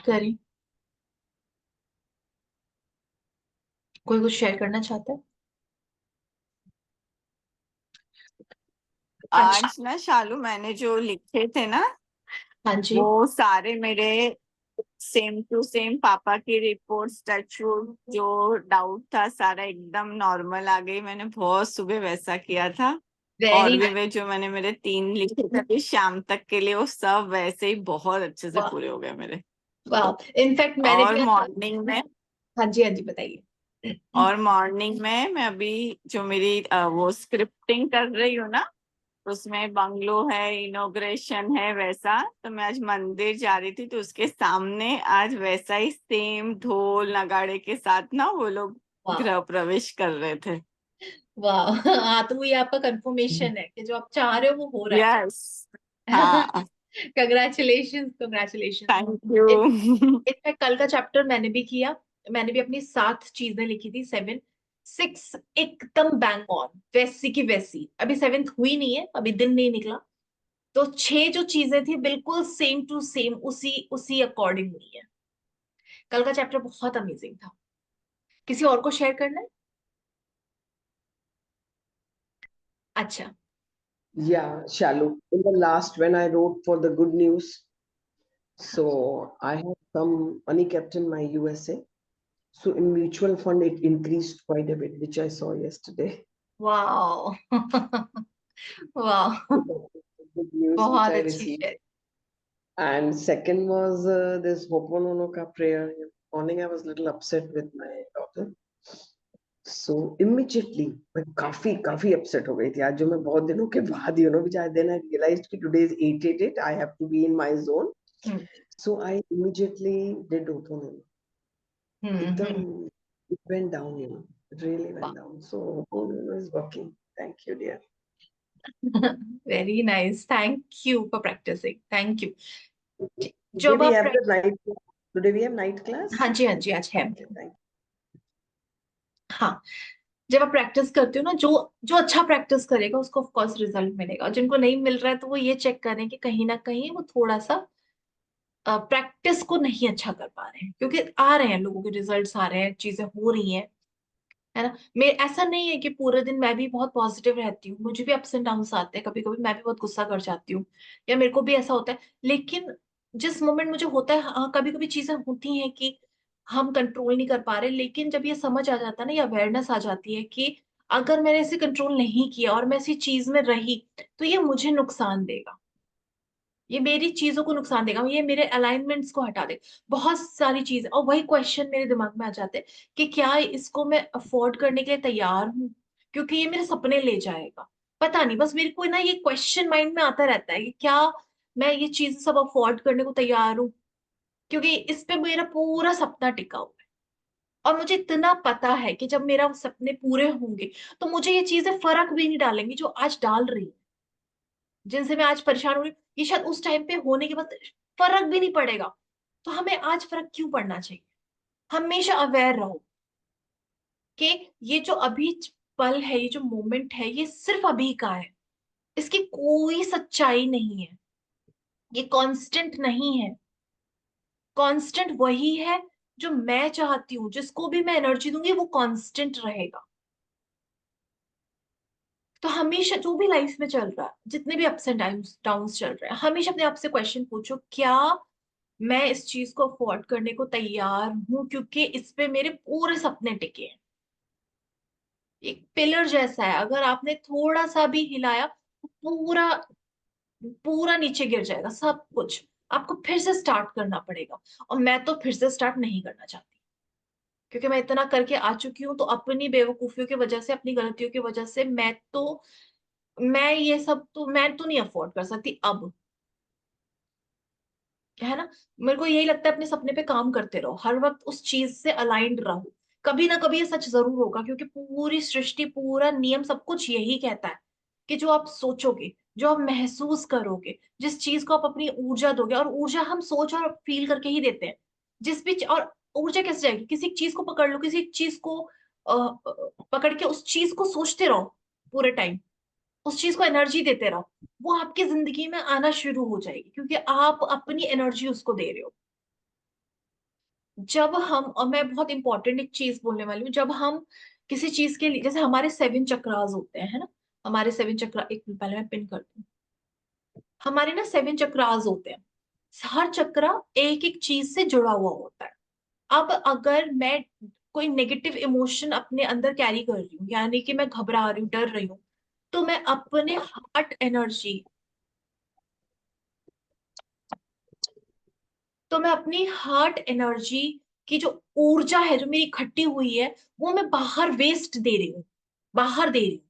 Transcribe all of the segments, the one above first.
करें। कोई कुछ शेयर करना चाहता है? अच्छा। आज ना शालू, मैंने जो लिखे थे ना, हाँ जी। वो सारे मेरे सेम टू सेम पापा की रिपोर्ट्स, टचवुड, जो डाउट था सारा एकदम नॉर्मल आ गई। मैंने बहुत सुबह वैसा किया था। और वेरी भी नाइस। वे जो मैंने मेरे 3 लिखे थे अभी शाम तक के लिए, वो सब वैसे ही बहुत अच्छे से वाह। पूरे हो गए मेरे। वाह, इनफैक्ट मैंने और भी ऐसा। मॉर्निंग में हाँ जी, हाँ जी, बताइए। और मॉर्निंग में मैं अभी जो मेरी वो स्क्रिप्टिंग कर रही हूँ ना, उसमें बंगलो है, इनॉग्रेशन है वैसा, तो मैं आज मंदिर जा रही थी तो उसके सामने आज वैसा ही सेम ढोल नगाड़े के साथ ना वो लोग वाह। गृह प्रवेश कर रहे थे। वाह। हाँ, तो ये आपका कंफर्मेशन है कि जो आप चाह रहे हो वो हो रहा यस। है। हाँ। Congratulation, congratulation. Thank you. In fact कल का चैप्टर मैंने भी किया। मैंने भी अपनी 7 चीजें लिखी थी, 7, 6 एकदम बैंग ऑन, वैसी की वैसी। अभी 7th हुई नहीं है, अभी दिन नहीं निकला। तो 6 जो चीजें थी बिल्कुल सेम टू सेम उसी उसी अकॉर्डिंग हुई है। कल का चैप्टर बहुत अमेजिंग था। किसी और को शेयर करना है? अच्छा। Yeah, shallow. In the last, when I wrote for the good news, so I had some money kept in my USA. So in mutual fund, it increased quite a bit, which I saw yesterday. वाह। वाह। Good news which बहुत I अच्छी received. Share. And second was this Hoponono ka prayer. Morning, I was a little upset with my daughter. So immediately मैं काफी upset हो गई थी आज, जो मैं बहुत दिनों के बाद which I then I realized कि today is 888, I have to be in my zone. So I immediately did Hoponono. हम्म। एकदम it went down, it really वाह। went down. So Hoponono is working. Thank you, dear. Very nice, thank you for practising, thank you. Today जब we आप have the night. Today we have night हाँ class. जी, हाँ जी, आज है। Okay, thank हाँ। जब आप प्रैक्टिस करते हो ना, जो जो अच्छा प्रैक्टिस करेगा उसको ऑफ कोर्स रिजल्ट मिलेगा। जिनको नहीं मिल रहा है तो वो ये चेक करें कि कहीं ना कहीं वो थोड़ा सा प्रैक्टिस को नहीं अच्छा कर पा रहे हैं, क्योंकि आ रहे हैं लोगों के रिजल्ट्स, आ रहे हैं, चीजें हो रही हैं। है ना? मैं ऐसा नहीं है कि पूरे दिन मैं भी बहुत पॉजिटिव रहती हूँ, मुझे भी अप्स एंड डाउन्स आते हैं, कभी कभी मैं भी बहुत गुस्सा कर जाती हूँ, या मेरे को भी ऐसा होता है। लेकिन जिस मोमेंट मुझे होता है, हाँ कभी कभी चीजें होती हैं कि हम कंट्रोल नहीं कर पा रहे, लेकिन जब ये समझ आ जाता है ना, ये अवेयरनेस आ जाती है कि अगर मैंने इसे कंट्रोल नहीं किया और मैं इसी चीज में रही, तो ये मुझे नुकसान देगा, ये मेरी चीजों को नुकसान देगा, ये मेरे अलाइनमेंट्स को हटा देगा, बहुत सारी चीजें। और वही क्वेश्चन मेरे दिमाग में आ जाते हैं कि क्या इसको मैं अफोर्ड करने के लिए तैयार हूँ, क्योंकि ये मेरे सपने ले जाएगा। पता नहीं, बस मेरे को ना ये क्वेश्चन माइंड में आता रहता है कि क्या मैं ये चीज सब अफोर्ड करने को तैयार हूँ, क्योंकि इस पे मेरा पूरा सपना टिका हुआ है। और मुझे इतना पता है कि जब मेरा वो सपने पूरे होंगे, तो मुझे ये चीजें फर्क भी नहीं डालेंगी जो आज डाल रही है, जिनसे मैं आज परेशान हो रही हूँ, ये शायद उस टाइम पे होने के बाद फर्क भी नहीं पड़ेगा। तो हमें आज फर्क क्यों पड़ना चाहिए? हमेशा अवेयर रहो कि ये जो अभी पल है, ये जो मोमेंट है, ये सिर्फ अभी का है, इसकी कोई सच्चाई नहीं है, ये कांस्टेंट नहीं है। कांस्टेंट वही है जो मैं चाहती हूँ, जिसको भी मैं एनर्जी दूंगी वो कांस्टेंट रहेगा। तो हमेशा जो भी लाइफ में चल रहा है, जितने भी अप्स एंड डाउन्स चल रहे हैं, हमेशा अपने आप से क्वेश्चन पूछो, क्या मैं इस चीज को अफोर्ड करने को तैयार हूं, क्योंकि इस पे मेरे पूरे सपने टिके हैं। एक पिलर जैसा है, अगर आपने थोड़ा सा भी हिलाया तो पूरा पूरा नीचे गिर जाएगा सब कुछ। आपको फिर से स्टार्ट करना पड़ेगा, और मैं तो फिर से स्टार्ट नहीं करना चाहती, क्योंकि मैं इतना करके आ चुकी हूँ। तो अपनी बेवकूफियों की वजह से, अपनी गलतियों की वजह से मैं ये सब तो मैं तो नहीं अफोर्ड कर सकती अब। है ना? मेरे को यही लगता है, अपने सपने पे काम करते रहो, हर वक्त उस चीज से अलाइंड रहो। कभी ना कभी ये सच जरूर होगा, क्योंकि पूरी सृष्टि, पूरा नियम, सब कुछ यही कहता है कि जो आप सोचोगे, जो आप महसूस करोगे, जिस चीज को आप अपनी ऊर्जा दोगे, और ऊर्जा हम सोच और फील करके ही देते हैं। और ऊर्जा कैसे जाएगी? किसी चीज को पकड़ लो, किसी चीज को पकड़ के उस चीज को सोचते रहो पूरे टाइम, उस चीज को एनर्जी देते रहो, वो आपकी जिंदगी में आना शुरू हो जाएगी, क्योंकि आप अपनी एनर्जी उसको दे रहे हो। जब हम, और मैं बहुत इंपॉर्टेंट एक चीज बोलने वाली हूँ, जब हम किसी चीज के लिए, जैसे हमारे 7 चक्रास होते हैं, है ना, हमारे 7 चक्रा, एक मिनट, पहले मैं पिन करती हूँ। हमारे ना 7 चक्रास होते हैं, हर चक्रा एक एक चीज से जुड़ा हुआ होता है। अब अगर मैं कोई नेगेटिव इमोशन अपने अंदर कैरी कर रही हूँ, यानी कि मैं घबरा रही हूँ, डर रही हूँ, तो मैं अपने हार्ट एनर्जी, तो मैं अपनी हार्ट एनर्जी की जो ऊर्जा है, जो मेरी इकट्ठी हुई है, वो मैं बाहर वेस्ट दे रही हूँ, बाहर दे रही हूँ।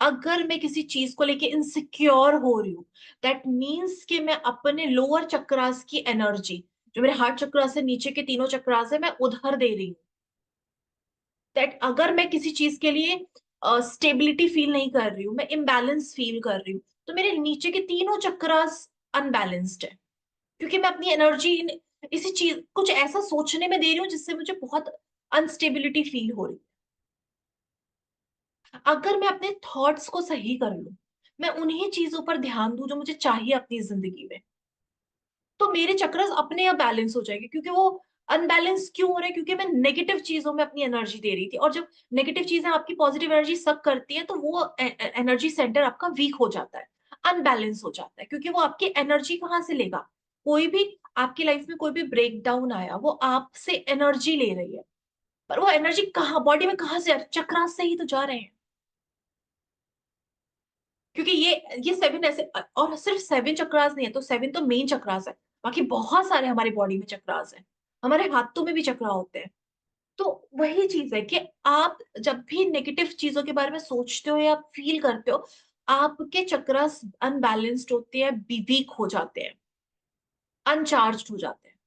अगर मैं किसी चीज को लेके इनसिक्योर हो रही हूँ, दैट मीन्स कि मैं अपने लोअर चक्रास की एनर्जी, जो मेरे हार्ट चक्रा से नीचे के तीनों चक्रास है, मैं उधर दे रही हूँ। दैट अगर मैं किसी चीज के लिए स्टेबिलिटी फील नहीं कर रही हूँ, मैं इम्बैलेंस फील कर रही हूँ, तो मेरे नीचे के तीनों चक्रास अनबैलेंस्ड है, क्योंकि मैं अपनी एनर्जी इसी चीज, कुछ ऐसा सोचने में दे रही हूँ जिससे मुझे बहुत अनस्टेबिलिटी फील हो रही है। अगर मैं अपने थॉट्स को सही कर लूं, मैं उन्हीं चीजों पर ध्यान दूं जो मुझे चाहिए अपनी जिंदगी में, तो मेरे चक्रस अपने आप बैलेंस हो जाएंगे। क्योंकि वो अनबैलेंस क्यों हो रहे हैं? क्योंकि मैं नेगेटिव चीजों में अपनी एनर्जी दे रही थी, और जब नेगेटिव चीजें आपकी पॉजिटिव एनर्जी सक करती है, तो वो एनर्जी सेंटर आपका वीक हो जाता है, अनबैलेंस हो जाता है। क्योंकि वो आपकी एनर्जी कहाँ से लेगा? कोई भी आपकी लाइफ में कोई भी ब्रेक डाउन आया, वो आपसे एनर्जी ले रही है, पर वो एनर्जी कहाँ, बॉडी में कहाँ से आ रही है? चक्रास से ही तो जा रहे हैं। क्योंकि ये 7 ऐसे, और सिर्फ 7 चक्रास नहीं है, तो 7 तो मेन चक्रास है, बाकी बहुत सारे हमारी बॉडी में चक्रास है, हमारे हाथों में भी चक्रा होते हैं। तो वही चीज है कि आप जब भी नेगेटिव चीजों के बारे में सोचते हो या फील करते हो, आपके चक्रास अनबैलेंस्ड होते हैं, वीक हो जाते हैं, अनचार्ज हो जाते हैं।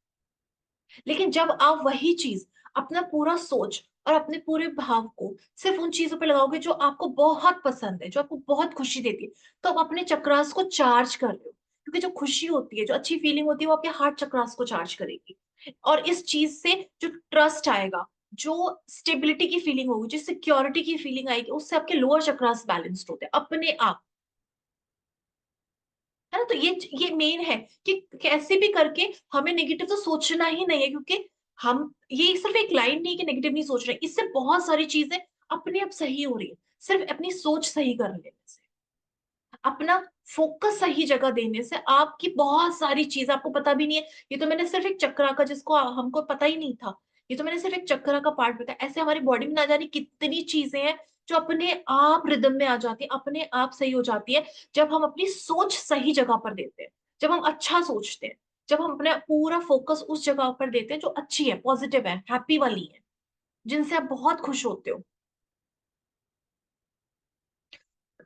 लेकिन जब आप वही चीज, अपना पूरा सोच और अपने पूरे भाव को सिर्फ उन चीजों पे लगाओगे जो आपको बहुत पसंद है, जो आपको बहुत खुशी देती है, तो आप अपने चक्रास को चार्ज कर रहे हो। क्योंकि जो खुशी होती है, जो अच्छी फीलिंग होती है, वो आपके हार्ट चक्रास को चार्ज करेगी। और इस चीज से जो ट्रस्ट आएगा, जो स्टेबिलिटी की फीलिंग होगी, जो सिक्योरिटी की फीलिंग आएगी, उससे आपके लोअर चक्रास बैलेंस्ड होते हैं अपने आप, है ना। तो ये मेन है कि कैसे भी करके हमें नेगेटिव तो सोचना ही नहीं है। क्योंकि हम, ये सिर्फ एक लाइन नहीं कि नेगेटिव नहीं सोच रहे, इससे बहुत सारी चीजें अपने आप सही हो रही है, सिर्फ अपनी सोच सही कर लेने से, अपना फोकस सही जगह देने से। आपकी बहुत सारी चीज आपको पता भी नहीं है। ये तो मैंने सिर्फ एक चक्रा का, जिसको हमको पता ही नहीं था, ये तो मैंने सिर्फ एक चक्रा का पार्ट बताया। ऐसे हमारी बॉडी में ना जाने कितनी चीजें हैं जो अपने आप रिदम में आ जाती है, अपने आप सही हो जाती है, जब हम अपनी सोच सही जगह पर देते हैं, जब हम अच्छा सोचते हैं, जब हम अपना पूरा फोकस उस जगह पर देते हैं जो अच्छी है, पॉजिटिव है, हैप्पी वाली है, जिनसे आप बहुत खुश होते हो।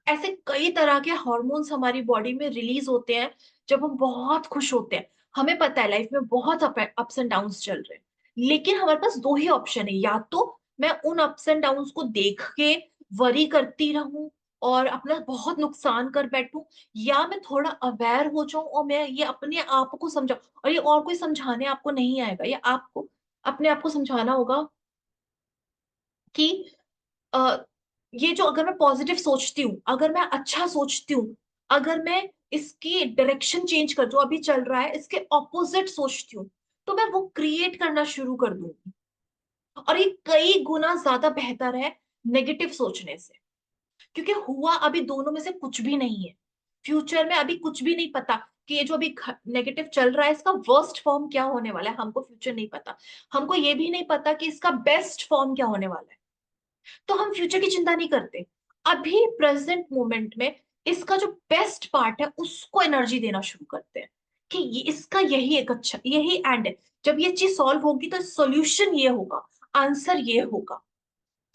ऐसे कई तरह के हॉर्मोन्स हमारी बॉडी में रिलीज होते हैं जब हम बहुत खुश होते हैं। हमें पता है लाइफ में बहुत अप्स एंड डाउन्स चल रहे हैं, लेकिन हमारे पास दो ही ऑप्शन है, या तो मैं उन अप्स एंड डाउन्स को देख के वरी करती रहूं और अपना बहुत नुकसान कर बैठूं, या मैं थोड़ा अवेयर हो जाऊं और मैं ये अपने आप को समझाऊं। और ये और कोई समझाने आपको नहीं आएगा, ये आपको अपने आप को समझाना होगा कि अ, ये जो, अगर मैं पॉजिटिव सोचती हूँ, अगर मैं अच्छा सोचती हूँ, अगर मैं इसकी डायरेक्शन चेंज कर, जो अभी चल रहा है इसके ऑपोजिट सोचती हूँ, तो मैं वो क्रिएट करना शुरू कर दूंगी। और ये कई गुना ज्यादा बेहतर है नेगेटिव सोचने से। क्योंकि हुआ अभी दोनों में से कुछ भी नहीं है, फ्यूचर में अभी कुछ भी नहीं पता कि ये जो अभी नेगेटिव चल रहा है, इसका वर्स्ट फॉर्म क्या होने वाला है, हमको फ्यूचर नहीं पता। हमको ये भी नहीं पता कि इसका बेस्ट फॉर्म क्या होने वाला है। तो हम फ्यूचर की चिंता नहीं करते, अभी प्रेजेंट मोमेंट में इसका जो बेस्ट पार्ट है उसको एनर्जी देना शुरू करते हैं कि ये, इसका यही एक अच्छा, यही एंड है। जब ये चीज सॉल्व होगी तो सोल्यूशन ये होगा, आंसर ये होगा।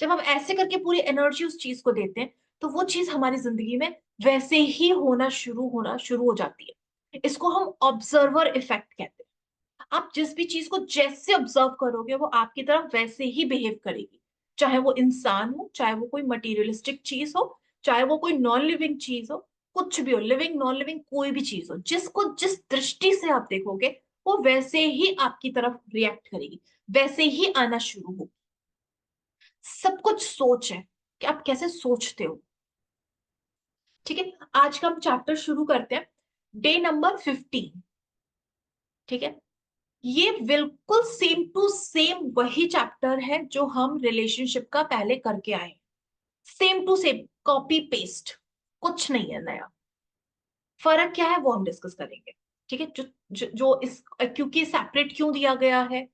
जब हम ऐसे करके पूरी एनर्जी उस चीज को देते हैं, तो वो चीज हमारी जिंदगी में वैसे ही होना शुरू हो जाती है। इसको हम ऑब्जर्वर इफेक्ट कहते हैं। आप जिस भी चीज को जैसे ऑब्जर्व करोगे, वो आपकी तरफ वैसे ही बिहेव करेगी। चाहे वो इंसान हो, चाहे वो कोई मटीरियलिस्टिक चीज हो, चाहे वो कोई नॉन लिविंग चीज हो, कुछ भी हो, लिविंग नॉन लिविंग कोई भी चीज हो, जिसको जिस दृष्टि से आप देखोगे, वो वैसे ही आपकी तरफ रिएक्ट करेगी, वैसे ही आना शुरू होगी। सब कुछ सोच है कि आप कैसे सोचते हो। ठीक है, आज का हम चैप्टर शुरू करते हैं, डे नंबर 15। ठीक है, ये बिल्कुल सेम टू सेम वही चैप्टर है जो हम रिलेशनशिप का पहले करके आए, same to same, copy paste, कुछ नहीं है नया। फर्क क्या है वो हम डिस्कस करेंगे, ठीक है। जो इस, क्योंकि सेपरेट क्यों दिया गया है,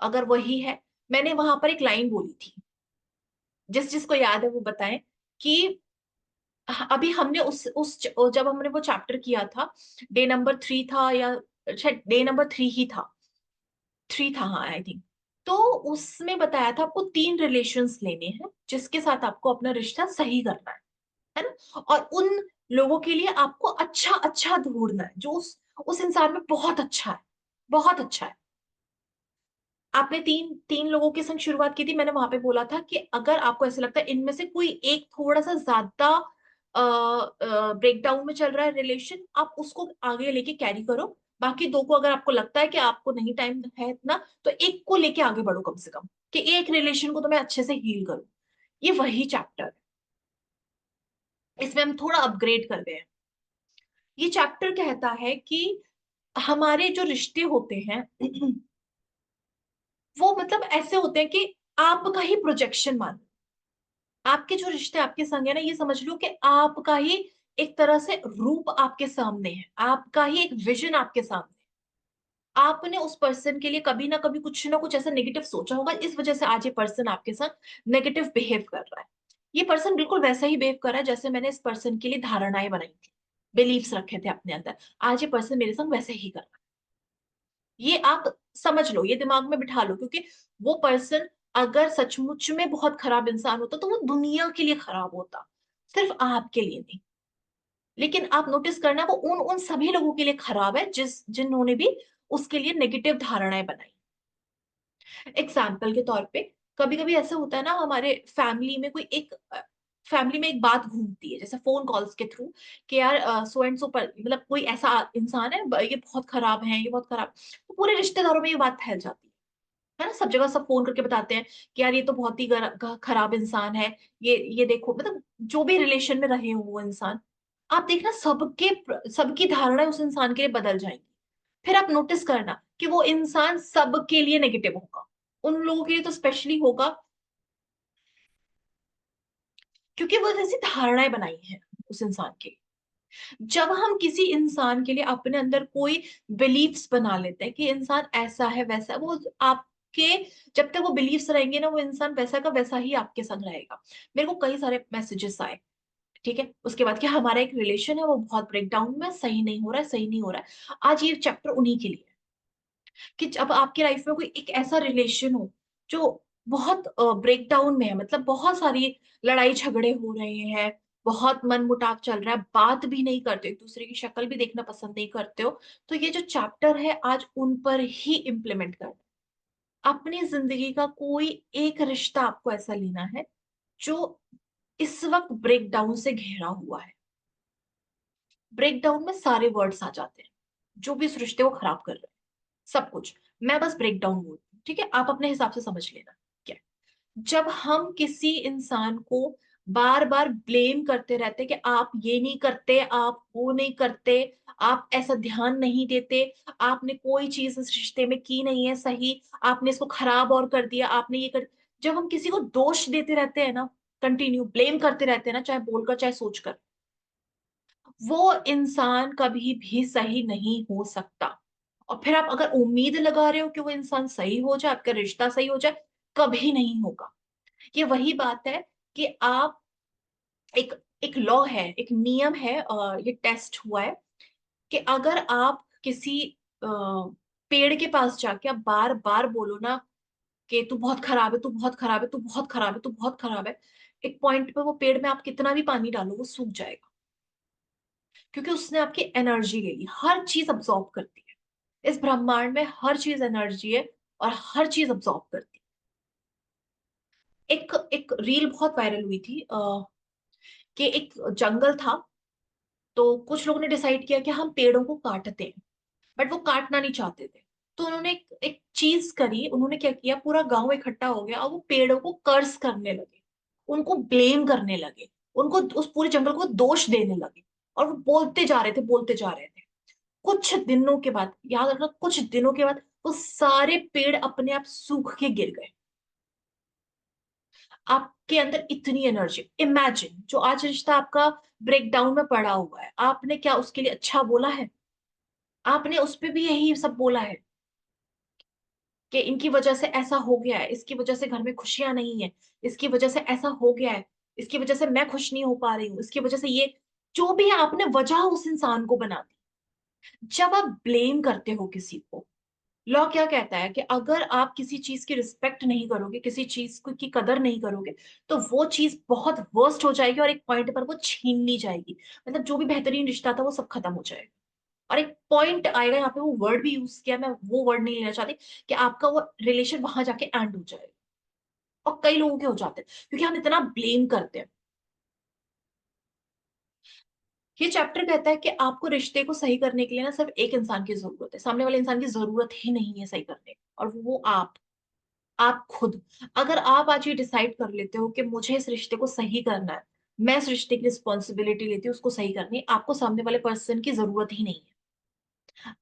अगर वही है, मैंने वहां पर एक लाइन बोली थी, जिसको याद है वो बताएं, कि अभी हमने जब हमने वो चैप्टर किया था, डे नंबर 3 था, या शायद डे नंबर 3 ही था, 3 था हाँ आई थिंक। तो उसमें बताया था आपको 3 रिलेशंस लेने हैं जिसके साथ आपको अपना रिश्ता सही करना है ना। और उन लोगों के लिए आपको अच्छा अच्छा ढूंढना है जो उस इंसान में बहुत अच्छा है, बहुत अच्छा है। आपने तीन तीन लोगों के संग शुरुआत की थी, मैंने वहां पे बोला था कि अगर आपको ऐसा लगता है इनमें से कोई एक थोड़ा सा ज्यादा ब्रेकडाउन में चल रहा है रिलेशन, आप उसको आगे लेके कैरी करो। बाकी दो को अगर आपको लगता है कि आपको नहीं टाइम है इतना, तो एक को लेके आगे बढ़ो कम से कम, कि एक रिलेशन को तो मैं अच्छे से हील करूं। ये वही चैप्टर है, इसमें हम थोड़ा अपग्रेड कर गए हैं। ये चैप्टर कहता है कि हमारे जो रिश्ते होते हैं वो मतलब ऐसे होते हैं कि आपका ही प्रोजेक्शन मान, आपके जो रिश्ते आपके संग है ना, ये समझ लो कि आपका ही एक तरह से रूप आपके सामने है, आपका ही एक विजन आपके सामने है। आपने उस पर्सन के लिए कभी ना कुछ ऐसा नेगेटिव सोचा होगा, इस वजह से आज ये पर्सन आपके साथ नेगेटिव बिहेव कर रहा है। ये पर्सन बिल्कुल वैसा ही बिहेव कर रहा है जैसे मैंने इस पर्सन के लिए धारणाएं बनाई थी, बिलीव्स रखे थे अपने अंदर, आज ये पर्सन मेरे संग वैसे ही कर रहा है। ये आप समझ लो, ये दिमाग में बिठा लो, क्योंकि वो पर्सन अगर सचमुच में बहुत खराब इंसान होता तो वो दुनिया के लिए खराब होता, सिर्फ आपके लिए नहीं। लेकिन आप नोटिस करना, वो उन उन सभी लोगों के लिए खराब है जिन्होंने भी उसके लिए नेगेटिव धारणाएं बनाई। एग्जाम्पल के तौर पे, कभी कभी ऐसा होता है ना, हमारे फैमिली में एक बात घूमती है, जैसे फोन कॉल्स के थ्रू, कि यार सो एंड सो पर, मतलब कोई ऐसा इंसान है, ये बहुत खराब है, ये बहुत खराब, तो पूरे रिश्तेदारों में ये बात फैल जाती है ना। सब जगह सब फोन करके बताते हैं कि यार ये तो बहुत ही खराब इंसान है, ये देखो, मतलब जो भी रिलेशन में रहे हो वो इंसान, आप देखना सबकी धारणाएं उस इंसान के लिए बदल जाएंगी। फिर आप नोटिस करना कि वो इंसान सबके लिए नेगेटिव होगा, उन लोगों के लिए तो स्पेशली होगा, क्योंकि वो जैसी धारणाएं बनाई हैं उस इंसान के लिए। जब हम किसी इंसान के लिए अपने अंदर कोई बिलीफ्स बना लेते हैं कि इंसान ऐसा है वैसा है, वो आपके, जब तक वो बिलीफ्स रहेंगे ना, वो इंसान वैसा का वैसा ही आपके संग रहेगा। मेरे को कई सारे मैसेजेस आए, ठीक है, उसके बाद कि हमारा एक रिलेशन है वो बहुत ब्रेकडाउन में, सही नहीं हो रहा है, सही नहीं हो रहा है। आज ये चैप्टर उन्हीं के लिए है, कि जब आपकी लाइफ में कोई एक ऐसा रिलेशन हो जो बहुत ब्रेकडाउन में है, मतलब बहुत सारी लड़ाई झगड़े हो रहे हैं, बहुत मन मुटाव चल रहा है, बात भी नहीं करते, एक दूसरे की शक्ल भी देखना पसंद नहीं करते हो, तो ये जो चैप्टर है आज उन पर ही इम्प्लीमेंट करना है। अपनी जिंदगी का कोई एक रिश्ता आपको ऐसा लेना है जो इस वक्त ब्रेकडाउन से घिरा हुआ है। ब्रेकडाउन में सारे वर्ड्स आ जाते हैं जो भी इस रिश्ते को खराब कर रहे हैं, सब कुछ। मैं बस ब्रेकडाउन बोलती हूँ, ठीक है, आप अपने हिसाब से समझ लेना क्या है। जब हम किसी इंसान को बार बार ब्लेम करते रहते कि आप ये नहीं करते, आप वो नहीं करते, आप ऐसा ध्यान नहीं देते, आपने कोई चीज इस रिश्ते में की नहीं है सही, आपने इसको खराब और कर दिया, आपने ये कर, जब हम किसी को दोष देते रहते हैं ना, कंटिन्यू ब्लेम करते रहते हैं ना, चाहे बोलकर चाहे सोचकर, वो इंसान कभी भी सही नहीं हो सकता। और फिर आप अगर उम्मीद लगा रहे हो कि वो इंसान सही हो जाए, आपका रिश्ता सही हो जाए, कभी नहीं होगा। ये वही बात है कि आप, एक एक लॉ है, एक नियम है, ये टेस्ट हुआ है, कि अगर आप किसी पेड़ के पास जाके आप बार बार बोलो ना कि तू बहुत खराब है, तू बहुत खराब है, तू बहुत खराब है, तू बहुत खराब है, एक पॉइंट पे वो पेड़ में आप कितना भी पानी डालो वो सूख जाएगा, क्योंकि उसने आपकी एनर्जी ले ली। हर चीज अब्सॉर्ब करती है, इस ब्रह्मांड में हर चीज एनर्जी है, और हर चीज अब्सॉर्ब करती है। एक एक रील बहुत वायरल हुई थी, कि एक जंगल था, तो कुछ लोगों ने डिसाइड किया कि हम पेड़ों को काटते हैं, बट वो काटना नहीं चाहते थे। तो उन्होंने एक चीज करी, उन्होंने क्या किया, पूरा गांव इकट्ठा हो गया और वो पेड़ों को कर्स करने लगे, उनको ब्लेम करने लगे, उनको उस पूरे जंगल को दोष देने लगे, और वो बोलते जा रहे थे, बोलते जा रहे थे। कुछ दिनों के बाद, याद रखना, कुछ दिनों के बाद वो सारे पेड़ अपने आप सूख के गिर गए। आपके अंदर इतनी एनर्जी, इमेजिन जो आज रिश्ता आपका ब्रेकडाउन में पड़ा हुआ है, आपने क्या उसके लिए अच्छा बोला है? आपने उस पे भी यही सब बोला है कि इनकी वजह से ऐसा हो गया है, इसकी वजह से घर में खुशियां नहीं है, इसकी वजह से ऐसा हो गया है, इसकी वजह से मैं खुश नहीं हो पा रही हूँ, इसकी वजह से ये, जो भी है आपने वजह उस इंसान को बना दी। जब आप ब्लेम करते हो किसी को, लॉ क्या कहता है कि अगर आप किसी चीज की रिस्पेक्ट नहीं करोगे, किसी चीज को की कदर नहीं करोगे, तो वो चीज बहुत वर्स्ट हो जाएगी और एक पॉइंट पर वो छीन ली जाएगी। मतलब जो भी बेहतरीन रिश्ता था वो सब खत्म हो जाएगा। और एक पॉइंट आएगा, यहाँ पे वो वर्ड भी यूज किया, मैं वो वर्ड नहीं लेना चाहती, कि आपका वो रिलेशन वहां जाके एंड हो जाएगा। और कई लोगों के हो जाते हैं क्योंकि हम इतना ब्लेम करते हैं। ये चैप्टर कहता है कि आपको रिश्ते को सही करने के लिए ना सिर्फ एक इंसान की जरूरत है, सामने वाले इंसान की जरूरत ही नहीं है सही करने की, और वो आप खुद। अगर आप आज ये डिसाइड कर लेते हो कि मुझे इस रिश्ते को सही करना है, मैं इस रिश्ते की रिस्पॉन्सिबिलिटी लेती हूँ उसको सही करनी, आपको सामने वाले पर्सन की जरूरत ही नहीं है।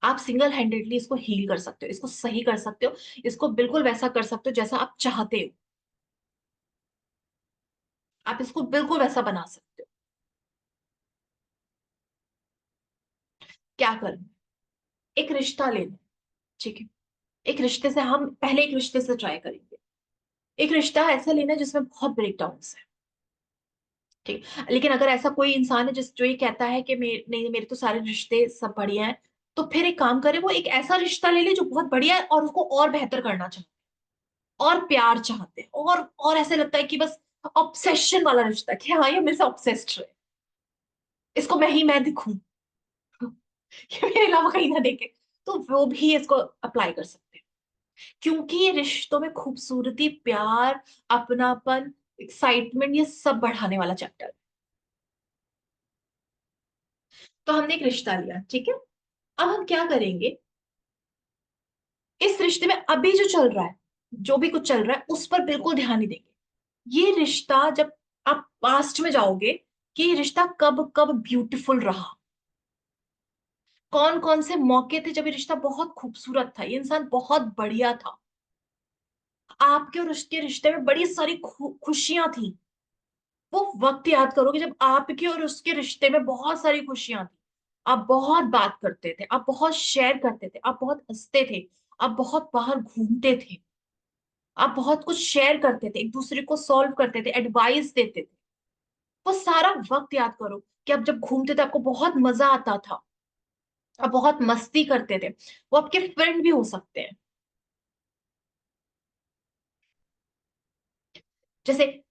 आप सिंगल हैंडेडली इसको हील कर सकते हो, इसको सही कर सकते हो, इसको बिल्कुल वैसा कर सकते हो जैसा आप चाहते हो। आप इसको बिल्कुल वैसा बना सकते हो। क्या करना? एक रिश्ता लेना, ठीक है? एक रिश्ते से हम पहले एक रिश्ते से ट्राई करेंगे। एक रिश्ता ऐसा लेना जिसमें बहुत ब्रेकडाउन है, ठीक। लेकिन अगर ऐसा कोई इंसान है जिस जो ये कहता है कि नहीं, मेरे तो सारे रिश्ते सब बढ़िया हैं, तो फिर एक काम करे, वो एक ऐसा रिश्ता ले ले जो बहुत बढ़िया है और उसको और बेहतर करना चाहते हैं, और प्यार चाहते हैं, और ऐसे लगता है कि बस ऑब्सेशन वाला रिश्ता है कि हाँ ये मेरे से ऑब्सेस्ड है, इसको मैं दिखूं, ये मेरे अलावा कहीं ना देखे, तो वो भी इसको अप्लाई कर सकते हैं। क्योंकि ये रिश्तों में खूबसूरती, प्यार, अपनापन, एक्साइटमेंट, ये सब बढ़ाने वाला चैप्टर है। तो हमने एक रिश्ता लिया, ठीक है? अब हम क्या करेंगे, इस रिश्ते में अभी जो चल रहा है, जो भी कुछ चल रहा है उस पर बिल्कुल ध्यान नहीं देंगे। ये रिश्ता जब आप पास्ट में जाओगे कि ये रिश्ता कब कब ब्यूटीफुल रहा, कौन कौन से मौके थे जब ये रिश्ता बहुत खूबसूरत था, ये इंसान बहुत बढ़िया था, आपके और उसके रिश्ते में बड़ी सारी खुशियां थी। वो वक्त याद करोगे जब आपके और उसके रिश्ते में बहुत सारी खुशियां थी। आप बहुत बात करते थे, आप बहुत शेयर करते थे, आप बहुत हंसते थे, आप बहुत बाहर घूमते थे, आप बहुत कुछ शेयर करते थे, एक दूसरे को सॉल्व करते थे, एडवाइस देते थे। वो सारा वक्त याद करो कि आप जब घूमते थे आपको बहुत मजा आता था, आप बहुत मस्ती करते थे। वो आपके फ्रेंड भी हो सकते हैं। जैसे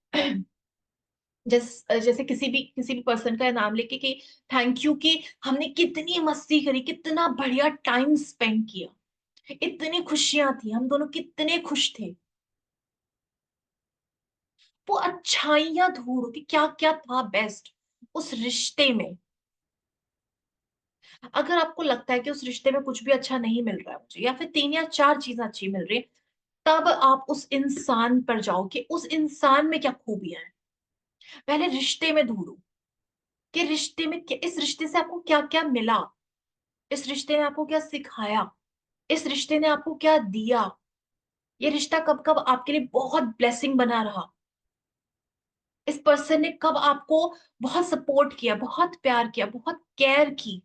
जैसे किसी भी पर्सन का नाम लेके कि थैंक यू कि हमने कितनी मस्ती करी, कितना बढ़िया टाइम स्पेंड किया, इतनी खुशियां थी, हम दोनों कितने खुश थे। वो अच्छाइयां ढूंढो कि क्या क्या था बेस्ट उस रिश्ते में। अगर आपको लगता है कि उस रिश्ते में कुछ भी अच्छा नहीं मिल रहा है मुझे, या फिर 3 या 4 चीजें अच्छी मिल रही है, तब आप उस इंसान पर जाओ कि उस इंसान में क्या खूबियां हैं। पहले रिश्ते में ढूंढो कि रिश्ते में इस रिश्ते से आपको क्या क्या मिला, इस रिश्ते ने आपको क्या सिखाया, इस रिश्ते ने आपको क्या दिया, ये रिश्ता कब कब आपके लिए बहुत ब्लेसिंग बना रहा, इस पर्सन ने कब आपको बहुत सपोर्ट किया, बहुत प्यार किया, बहुत केयर की,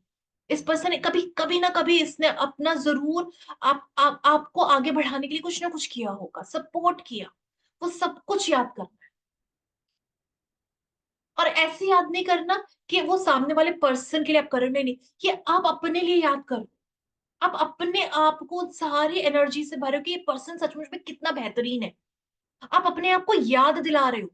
इस पर्सन ने कभी कभी ना कभी इसने अपना जरूर आपको आगे बढ़ाने के लिए कुछ ना कुछ किया होगा, सपोर्ट किया। वो सब कुछ याद करना है। और ऐसे याद नहीं करना कि वो सामने वाले पर्सन के लिए आप कर रहे हो, नहीं, ये आप अपने लिए याद करो। आप अपने आप को सारी एनर्जी से भरो कि ये पर्सन सचमुच में कितना बेहतरीन है। आप अपने आप को याद दिला रहे हो।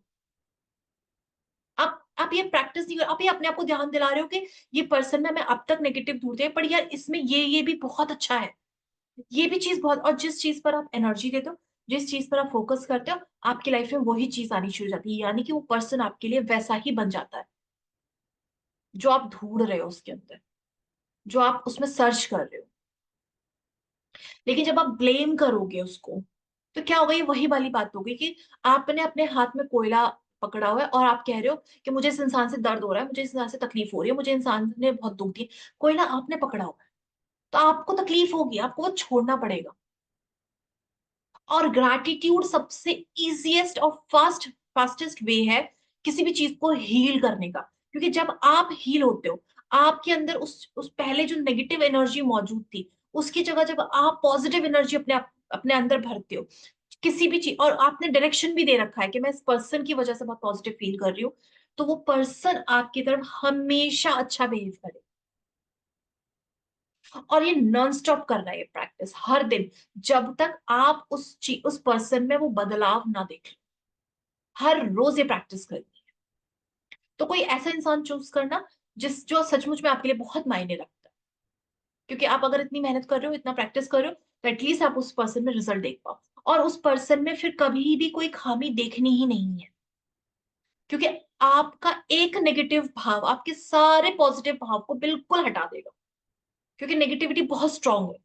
आप ये प्रैक्टिस नहीं कर, आप ये अपने आप को ध्यान दिला रहे हो कि ये पर्सन ना मैं अब तक नेगेटिव ढूंढते हैं, पर यार इसमें ये भी बहुत अच्छा है, ये भी चीज बहुत। और जिस चीज पर आप एनर्जी देते हो, जिस चीज पर आप फोकस करते हो, आपकी लाइफ में वही चीज आनी शुरू हो जाती है, यानी कि वो पर्सन आपके लिए वैसा ही बन जाता है जो आप ढूंढ रहे हो उसके अंदर, जो आप उसमें सर्च कर रहे हो। लेकिन जब आप ब्लेम करोगे उसको, तो क्या होगा, ये वही वाली बात होगी कि आपने अपने हाथ में कोयला पकड़ा हुआ है और आप कह रहे हो कि मुझे इस इंसान से दर्द हो रहा है, मुझे इस इंसान से तकलीफ हो रही है, मुझे इंसान ने बहुत दुख दिया। कोयला आपने पकड़ा हुआ है, तो आपको तकलीफ होगी, आपको वो छोड़ना पड़ेगा। और ग्रैटिट्यूड सबसे इजीएस्ट और फास्टेस्ट वे है किसी भी चीज को हील करने का, क्योंकि जब आप हील होते हो, आपके अंदर उस पहले जो नेगेटिव एनर्जी मौजूद थी, उसकी जगह जब आप पॉजिटिव एनर्जी अपने अंदर भरते हो किसी भी चीज, और आपने डायरेक्शन भी दे रखा है कि मैं इस पर्सन की वजह से बहुत पॉजिटिव फील कर रही हूँ, तो वो पर्सन आपकी तरफ हमेशा अच्छा बिहेव करे। और ये नॉन स्टॉप करना है, ये प्रैक्टिस हर दिन, जब तक आप उस पर्सन में वो बदलाव ना देख लो, हर रोज ये प्रैक्टिस करनी है। तो कोई ऐसा इंसान चूज करना जो सचमुच में आपके लिए बहुत मायने रखता है, क्योंकि आप अगर इतनी मेहनत कर रहे हो, इतना प्रैक्टिस कर रहे हो, तो एटलीस्ट आप उस पर्सन में रिजल्ट देख पाओ, और उस पर्सन में फिर कभी भी कोई खामी देखनी ही नहीं है, क्योंकि आपका एक नेगेटिव भाव आपके सारे पॉजिटिव भाव को बिल्कुल हटा देगा, क्योंकि नेगेटिविटी बहुत स्ट्रांग है।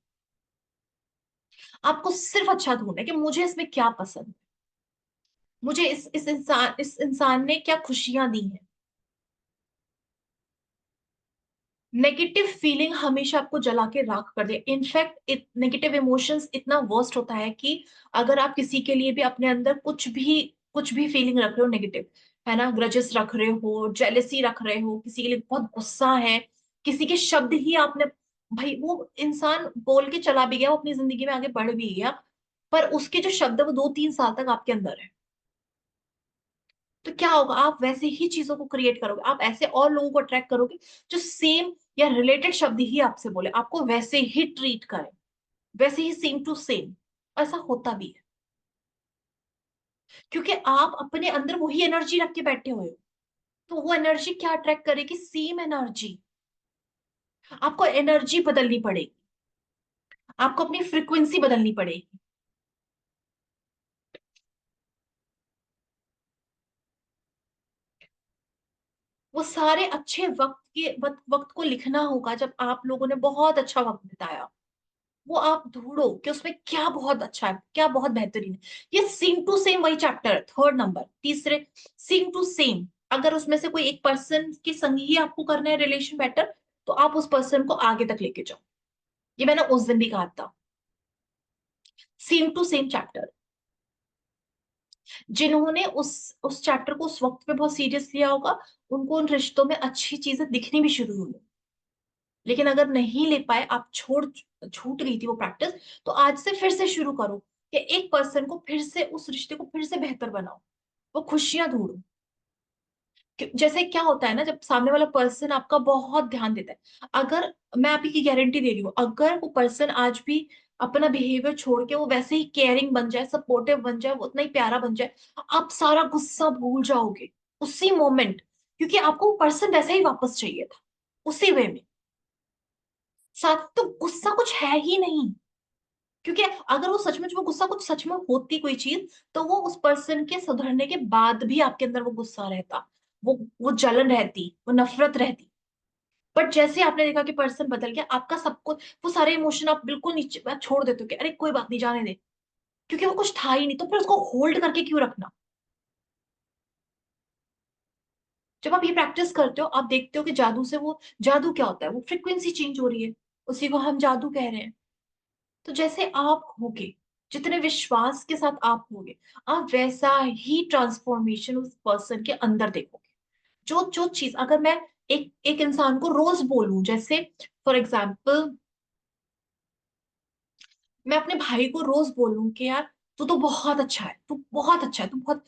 आपको सिर्फ अच्छा ढूंढना है कि मुझे इसमें क्या पसंद है, मुझे इस इंसान ने क्या खुशियां दी हैं। नेगेटिव फीलिंग हमेशा आपको जला के राख कर दे। इनफैक्ट नेगेटिव इमोशंस इतना वर्स्ट होता है कि अगर आप किसी के लिए भी अपने अंदर कुछ भी फीलिंग रख रहे हो नेगेटिव, है ना, ग्रजेस रख रहे हो, जेलेसी रख रहे हो, किसी के लिए बहुत गुस्सा है, किसी के शब्द ही आपने, भाई वो इंसान बोल के चला भी गया, वो अपनी जिंदगी में आगे बढ़ भी गया, पर उसके जो शब्द है वो 2-3 साल तक आपके अंदर है, तो क्या होगा, आप वैसे ही चीजों को क्रिएट करोगे, आप ऐसे और लोगों को अट्रैक्ट करोगे जो सेम या रिलेटेड शब्द ही आपसे बोले, आपको वैसे ही ट्रीट करें, वैसे ही सेम टू सेम। ऐसा होता भी है, क्योंकि आप अपने अंदर वही एनर्जी रख के बैठे हुए हो, तो वो एनर्जी क्या अट्रैक्ट करेगी, सेम एनर्जी। आपको एनर्जी बदलनी पड़ेगी, आपको अपनी फ्रिक्वेंसी बदलनी पड़ेगी। वो सारे अच्छे वक्त को लिखना होगा जब आप लोगों ने बहुत अच्छा वक्त बिताया, वो आप ढूंढो कि उसमें क्या बहुत अच्छा है, क्या बहुत बेहतरीन है। ये सेम टू सेम वही चैप्टर है, थर्ड नंबर तीसरे, सेम टू सेम। अगर उसमें से कोई एक पर्सन के संग ही आपको करना है रिलेशन बेटर, तो आप उस पर्सन को आगे तक लेके जाओ। ये मैंने उस दिन भी कहा था, सेम टू सेम चैप्टर। जिन्होंने उस चैप्टर को उस वक्त पे बहुत सीरियस लिया होगा, उनको उन रिश्तों में अच्छी चीजें दिखनी भी शुरू हुई। लेकिन अगर नहीं ले पाए, आप छूट गई थी वो प्रैक्टिस, तो आज से फिर से शुरू करो कि एक पर्सन को फिर से, उस रिश्ते को फिर से बेहतर बनाओ, वो खुशियां ढूंढो। जैसे क्या होता है ना, जब सामने वाला पर्सन आपका बहुत ध्यान देता है, अगर मैं आपकी की गारंटी दे रही हूँ, अगर वो पर्सन आज भी अपना बिहेवियर छोड़ के वो वैसे ही केयरिंग बन जाए, सपोर्टिव बन जाए, वो उतना ही प्यारा बन जाए, आप सारा गुस्सा भूल जाओगे उसी मोमेंट, क्योंकि आपको वो पर्सन वैसा ही वापस चाहिए था, उसी वे में। साथ तो गुस्सा कुछ है ही नहीं, क्योंकि अगर वो सचमुच वो गुस्सा कुछ सच में होती कोई चीज, तो वो उस पर्सन के सुधरने के बाद भी आपके अंदर वो गुस्सा रहता, वो जलन रहती, वो नफरत रहती। बट जैसे आपने देखा कि पर्सन बदल गया, आपका सब कुछ, वो सारे इमोशन आप बिल्कुल नीचे आप छोड़ देते हो कि अरे कोई बात नहीं, जाने दे, क्योंकि वो कुछ था ही नहीं, तो फिर उसको होल्ड करके क्यों रखना। जब आप ये प्रैक्टिस करते हो, आप देखते हो कि जादू से वो, जादू क्या होता है, वो फ्रिक्वेंसी चेंज हो रही है, उसी को हम जादू कह रहे हैं। तो जैसे आप होगे, जितने विश्वास के साथ आप होगे, आप वैसा ही ट्रांसफॉर्मेशन उस पर्सन के अंदर देखोगे। जो जो चीज, अगर मैं एक एक इंसान को रोज बोलूं, जैसे फॉर एग्जाम्पल मैं अपने भाई को रोज बोलूं कि यार तू तो बहुत अच्छा है, तू बहुत अच्छा है, तू बहुत,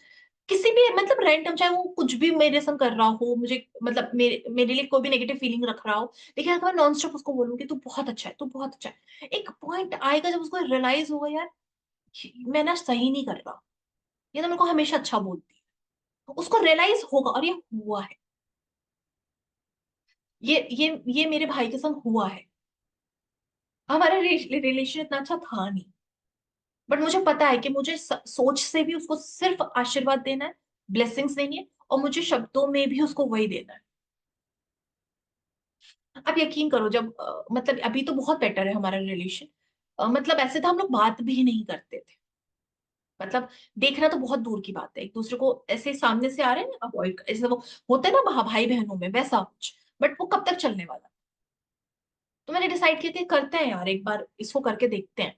किसी भी मतलब रैंडम, चाहे वो कुछ भी मेरे संग कर रहा हो, मुझे मतलब मेरे लिए कोई भी नेगेटिव फीलिंग रख रहा हो, लेकिन अगर मैं नॉन स्टॉप उसको बोलूं कि तू बहुत अच्छा है, तू बहुत अच्छा है, एक पॉइंट आएगा जब उसको रियलाइज होगा, यार मैं ना सही नहीं कर रहा, ये तो मेरे को हमेशा अच्छा बोलती है, तो उसको रियलाइज होगा, और ये हुआ है, ये मेरे भाई के संग हुआ है। हमारा रिलेशन इतना अच्छा था नहीं, बट मुझे पता है कि मुझे सोच से भी उसको सिर्फ आशीर्वाद देना है, ब्लेसिंग्स देनी है, और मुझे शब्दों में भी उसको वही देना है। अब यकीन करो, जब मतलब अभी तो बहुत बेटर है हमारा रिलेशन, मतलब ऐसे तो हम लोग बात भी नहीं करते थे, मतलब देखना तो बहुत दूर की बात है, एक दूसरे को ऐसे सामने से आ रहे हैं ना, अवॉइड, ऐसे वो होता है ना भाई बहनों में, वैसा कुछ, बट वो कब तक चलने वाला। तो मैंने डिसाइड किया कि करते हैं यार, एक बार इसको करके देखते हैं।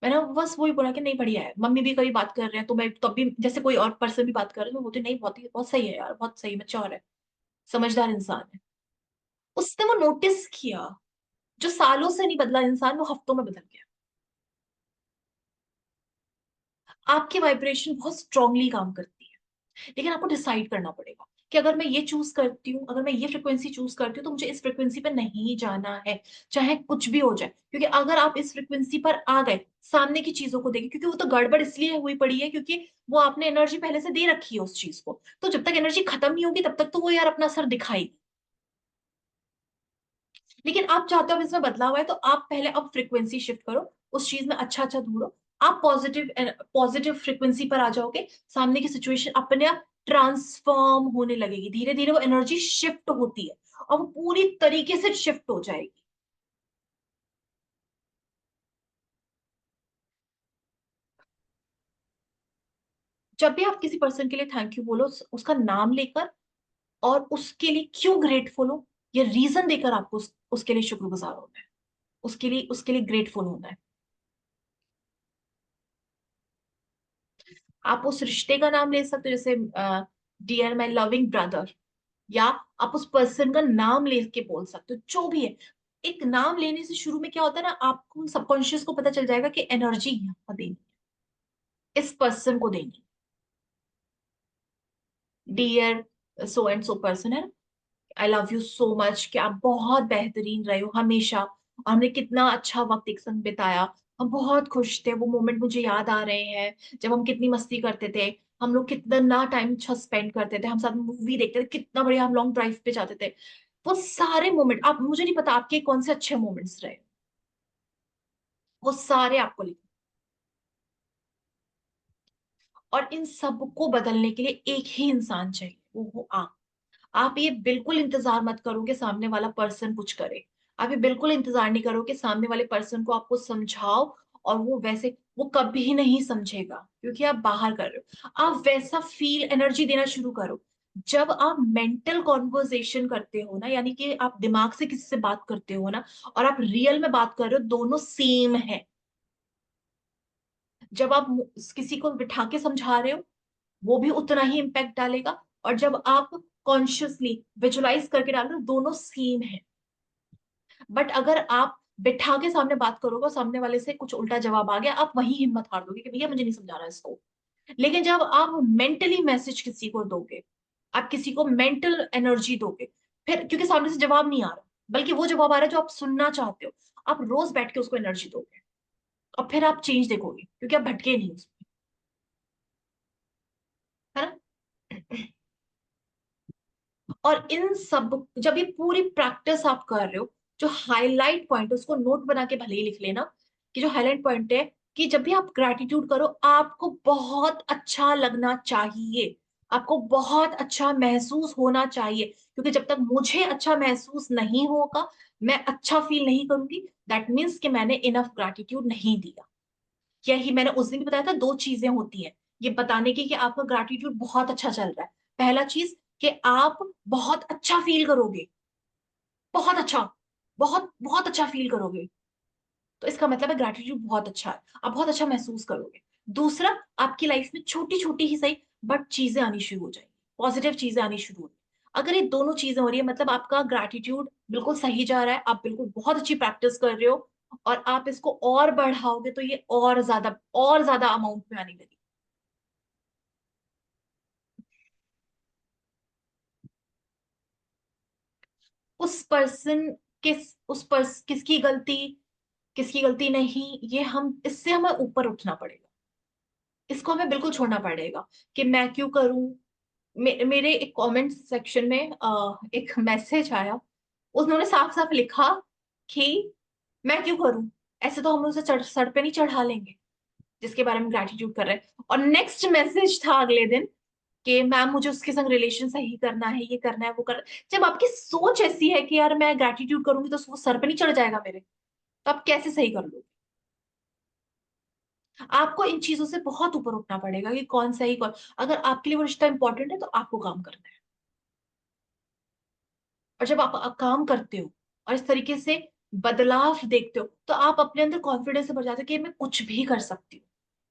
मैंने बस वही बोला कि नहीं बढ़िया है, मम्मी भी कभी बात कर रहे हैं तो मैं तब भी, जैसे कोई और पर्सन भी बात कर रहे हैं तो बोलती नहीं बहुत ही बहुत सही है यार, बहुत सही मैच्योर है, समझदार इंसान है। उसने वो नोटिस किया, जो सालों से नहीं बदला इंसान वो हफ्तों में बदल गया। आपकी वाइब्रेशन बहुत स्ट्रांगली काम करती है, लेकिन आपको डिसाइड करना पड़ेगा कि अगर मैं ये चूज करती हूँ, अगर मैं ये फ्रिक्वेंसी चूज करती हूँ तो मुझे इस फ्रिक्वेंसी पर नहीं जाना है, चाहे कुछ भी हो जाए। क्योंकि अगर आप इस फ्रिक्वेंसी पर आ गए, सामने की चीजों को देखिए, क्योंकि वो तो गड़बड़ इसलिए हुई पड़ी है क्योंकि वो आपने एनर्जी पहले से दे रखी है उस चीज को, तो जब तक एनर्जी खत्म नहीं होगी तब तक तो वो यार अपना असर दिखाई। लेकिन आप चाहते हो अब इसमें बदलाव है, तो आप पहले अब फ्रिक्वेंसी शिफ्ट करो, उस चीज में अच्छा अच्छा ढूंढो। आप पॉजिटिव पॉजिटिव फ्रिक्वेंसी पर आ जाओगे, सामने की सिचुएशन अपने आप ट्रांसफॉर्म होने लगेगी, धीरे धीरे वो एनर्जी शिफ्ट होती है और वो पूरी तरीके से शिफ्ट हो जाएगी। जब भी आप किसी पर्सन के लिए थैंक यू बोलो, उसका नाम लेकर और उसके लिए क्यों ग्रेटफुल हो ये रीजन देकर आपको उसके लिए शुक्रगुजार होना है, उसके लिए ग्रेटफुल होना है। आप उस रिश्ते का नाम ले सकते हो, जैसे डियर माई लविंग ब्रदर, या आप उस पर्सन का नाम लेके बोल सकते हो, जो भी है। एक नाम लेने से शुरू में क्या होता है ना, आपको सबकॉन्शियस को पता चल जाएगा कि एनर्जी यहाँ देनी है, इस पर्सन को देनी है। Dear so and so person है, I love you so much, कि आप बहुत बेहतरीन रहे हो हमेशा, और हमने कितना अच्छा वक्त एक संग बिताया, हम बहुत खुश थे, वो मोमेंट मुझे याद आ रहे हैं जब हम कितनी मस्ती करते थे, हम लोग कितना टाइम अच्छा स्पेंड करते थे, हम साथ मूवी देखते थे, कितना बढ़िया हम लॉन्ग ड्राइव पे जाते थे। वो सारे मोमेंट, आप, मुझे नहीं पता आपके कौन से अच्छे मोमेंट्स रहे, वो सारे आपको लिखना। और इन सब को बदलने के लिए एक ही इंसान चाहिए, वो हो आप। आप ये बिल्कुल इंतजार मत करो कि सामने वाला पर्सन कुछ करे, आप ये बिल्कुल इंतजार नहीं करो कि सामने वाले पर्सन को आपको समझाओ, और वो वैसे, वो कभी नहीं समझेगा क्योंकि आप बाहर कर रहे हो। आप वैसा फील एनर्जी देना शुरू करो। जब आप मेंटल कॉन्वर्सेशन करते हो ना, यानी कि आप दिमाग से किसी से बात करते हो ना, और आप रियल में बात कर रहे हो, दोनों सेम है। जब आप किसी को बिठा के समझा रहे हो, वो भी उतना ही इम्पैक्ट डालेगा, और जब आप कॉन्शियसली विजुलाइज करके डाल रहे हो, दोनों सेम है। बट अगर आप बिठा के सामने बात करोगे और सामने वाले से कुछ उल्टा जवाब आ गया, आप वही हिम्मत हार दोगे कि भैया मुझे नहीं समझा रहा इसको। लेकिन जब आप मेंटली मैसेज किसी को दोगे, आप किसी को मेंटल एनर्जी दोगे, फिर क्योंकि सामने से जवाब नहीं आ रहा, बल्कि वो जवाब आ रहा है जो आप सुनना चाहते हो, आप रोज बैठ के उसको एनर्जी दोगे, और फिर आप चेंज देखोगे क्योंकि आप भटके नहीं उसमें, है ना। और इन सब, जब ये पूरी प्रैक्टिस आप कर रहे हो, जो हाईलाइट पॉइंट, उसको नोट बना के भले ही लिख लेना, कि जो हाईलाइट पॉइंट है, कि जब भी आप ग्रैटिट्यूड करो, आपको बहुत अच्छा लगना चाहिए, आपको बहुत अच्छा महसूस होना चाहिए, क्योंकि जब तक मुझे अच्छा महसूस नहीं होगा, मैं अच्छा फील नहीं करूंगी, दैट मीन्स कि मैंने इनफ ग्रैटिट्यूड नहीं दिया। यही मैंने उस दिन भी बताया था, दो चीजें होती हैं ये बताने की कि आपका ग्रैटिट्यूड बहुत अच्छा चल रहा है। पहला चीज, कि आप बहुत अच्छा फील करोगे, बहुत अच्छा, बहुत बहुत अच्छा फील करोगे, तो इसका मतलब है ग्रैटिट्यूड बहुत अच्छा है, आप बहुत अच्छा महसूस करोगे। दूसरा, आपकी लाइफ में छोटी छोटी ही सही बट चीजें आनी शुरू हो जाएंगी, पॉजिटिव चीजें आनी शुरू होगी। अगर ये दोनों चीजें हो रही है, मतलब आपका ग्रैटिट्यूड बिल्कुल सही जा रहा है, आप बिल्कुल बहुत अच्छी प्रैक्टिस कर रहे हो, और आप इसको और बढ़ाओगे तो ये और ज्यादा अमाउंट में आने लगी। उस पर्सन, किसकी गलती नहीं, ये हम, इससे हमें ऊपर उठना पड़ेगा, इसको हमें बिल्कुल छोड़ना पड़ेगा कि मैं क्यों करूं। मेरे एक कमेंट सेक्शन में एक मैसेज आया, उन्होंने साफ साफ लिखा कि मैं क्यों करूं, ऐसे तो हम उसे सर पे नहीं चढ़ा लेंगे जिसके बारे में ग्रैटिट्यूड कर रहे हैं। और नेक्स्ट मैसेज था अगले दिन कि मैम मुझे उसके संग रिलेशन सही करना है, ये करना है, वो करना है। जब आपकी सोच ऐसी है कि यार मैं ग्रैटिट्यूड करूंगी तो वो सर पे नहीं चढ़ जाएगा मेरे, तो आप कैसे सही कर लोगे। आपको इन चीजों से बहुत ऊपर उठना पड़ेगा कि कौन सही कौन, अगर आपके लिए वो रिश्ता इंपॉर्टेंट है तो आपको काम करना है। और जब आप काम करते हो और इस तरीके से बदलाव देखते हो, तो आप अपने अंदर कॉन्फिडेंस से भर जाते हो कि मैं कुछ भी कर सकती हूँ,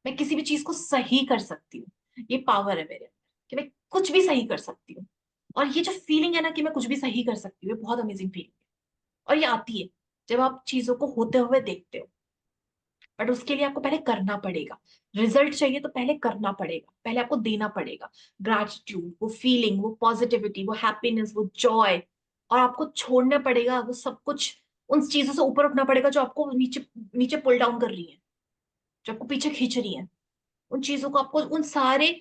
मैं किसी भी चीज को सही कर सकती हूँ। ये पावर है मेरे अंदर कि मैं कुछ भी सही कर सकती हूँ। और ये जो फीलिंग है ना कि मैं कुछ भी सही कर सकती हूँ, ये बहुत अमेजिंग फीलिंग है। और ये आती है जब आप चीजों को होते हुए देखते हो। बट उसके लिए आपको पहले करना पड़ेगा। रिजल्ट चाहिए तो पहले करना पड़ेगा, पहले आपको देना पड़ेगा। ग्रैटिट्यूड, वो फीलिंग, वो पॉजिटिविटी, वो हैप्पीनेस, वो जॉय। और आपको छोड़ना पड़ेगा वो सब कुछ, उन चीजों से ऊपर उठना पड़ेगा जो आपको नीचे नीचे पुल डाउन कर रही है, जो आपको पीछे खींच रही है। उन चीजों को आपको, उन सारे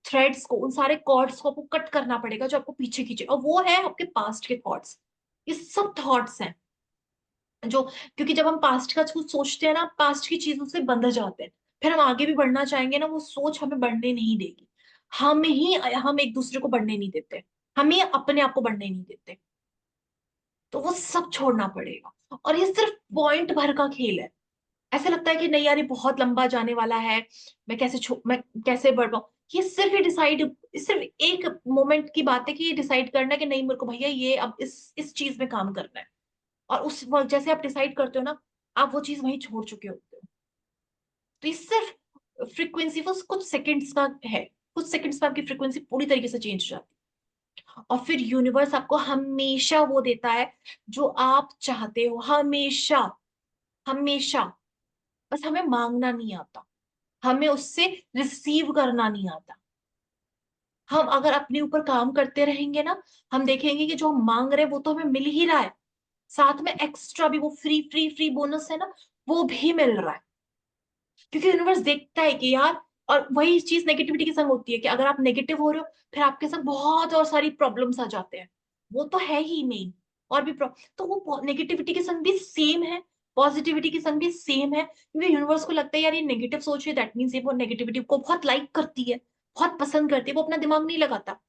थ्रेड्स को, उन सारे कॉर्ड्स को आपको कट करना पड़ेगा जो आपको पीछे खींचे, और वो है आपके पास्ट के थॉट्स। ये सब थॉट्स हैं जो, क्योंकि जब हम पास्ट का कुछ सोचते हैं ना, पास्ट की चीजों से बंध जाते हैं। फिर हम आगे भी बढ़ना चाहेंगे ना, वो सोच हमें बढ़ने नहीं देगी। हम एक दूसरे को बढ़ने नहीं देते, हम ही अपने आप को बढ़ने नहीं देते। तो वो सब छोड़ना पड़ेगा। और ये सिर्फ पॉइंट भर का खेल है। ऐसा लगता है कि नहीं यार ये बहुत लंबा जाने वाला है, मैं कैसे बढ़ पाऊं। ये सिर्फ ये डिसाइड, सिर्फ एक मोमेंट की बात है कि ये डिसाइड करना है कि नहीं, मेरे को भैया ये अब इस चीज में काम करना है। और उस वक्त जैसे आप डिसाइड करते हो ना, आप वो चीज वहीं छोड़ चुके होते हो। तो ये सिर्फ फ्रीक्वेंसी वो कुछ सेकंड्स का है। कुछ सेकंड्स में आपकी फ्रीक्वेंसी पूरी तरीके से चेंज हो जाती है। और फिर यूनिवर्स आपको हमेशा वो देता है जो आप चाहते हो, हमेशा। हमेशा। बस हमें मांगना नहीं आता, हमें उससे रिसीव करना नहीं आता। हम अगर अपने ऊपर काम करते रहेंगे ना, हम देखेंगे कि जो हम मांग रहे हैं वो तो हमें मिल ही रहा है। साथ में एक्स्ट्रा भी, वो फ्री फ्री फ्री बोनस है ना, वो भी मिल रहा है। क्योंकि यूनिवर्स देखता है कि यार, और वही चीज नेगेटिविटी के संग होती है कि अगर आप नेगेटिव हो रहे हो, फिर आपके साथ बहुत और सारी प्रॉब्लम्स आ जाते हैं। वो तो है ही मेन। और भी तो वो नेगेटिविटी के संग भी सेम है, पॉजिटिविटी के संग भी सेम है। क्योंकि यूनिवर्स को लगता है यार ये नेगेटिव सोच है, दैट मीन्स ये वो नेगेटिविटी को बहुत लाइक करती है, बहुत पसंद करती है। वो अपना दिमाग नहीं लगाता।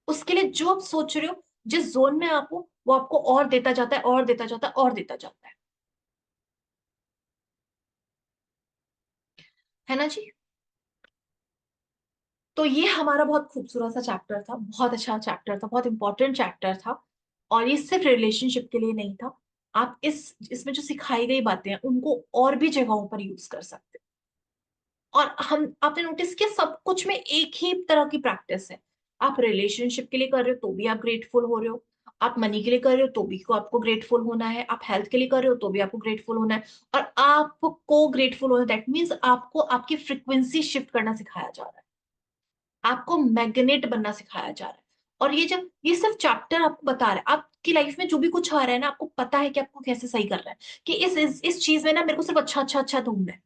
उसके लिए जो आप सोच रहे हो, जिस जोन में आप हो, वो आपको और देता जाता है, और देता जाता है, और देता जाता है ना जी। तो ये हमारा बहुत खूबसूरत सा चैप्टर था, बहुत अच्छा चैप्टर था, बहुत इंपॉर्टेंट चैप्टर था। और ये सिर्फ रिलेशनशिप के लिए नहीं था। आप इसमें जो सिखाई गई बातें हैं उनको और भी जगहों पर यूज कर सकते हैं। और हम, आपने नोटिस किया सब कुछ में एक ही तरह की प्रैक्टिस है। आप रिलेशनशिप के लिए कर रहे हो तो भी आप ग्रेटफुल हो रहे हो, आप मनी के लिए कर रहे हो तो भी को आपको ग्रेटफुल होना है, आप हेल्थ के लिए कर रहे हो तो भी आपको ग्रेटफुल होना है। और आपको ग्रेटफुल होना, दैट मीन्स आपको आपकी फ्रिक्वेंसी शिफ्ट करना सिखाया जा रहा है, आपको मैग्नेट बनना सिखाया जा रहा है। और ये जब ये सिर्फ चैप्टर आपको बता रहा है, आपकी लाइफ में जो भी कुछ आ रहा है ना, आपको पता है कि आपको कैसे सही करना है। कि इस चीज में ना मेरे को सिर्फ अच्छा अच्छा अच्छा ढूंढना है।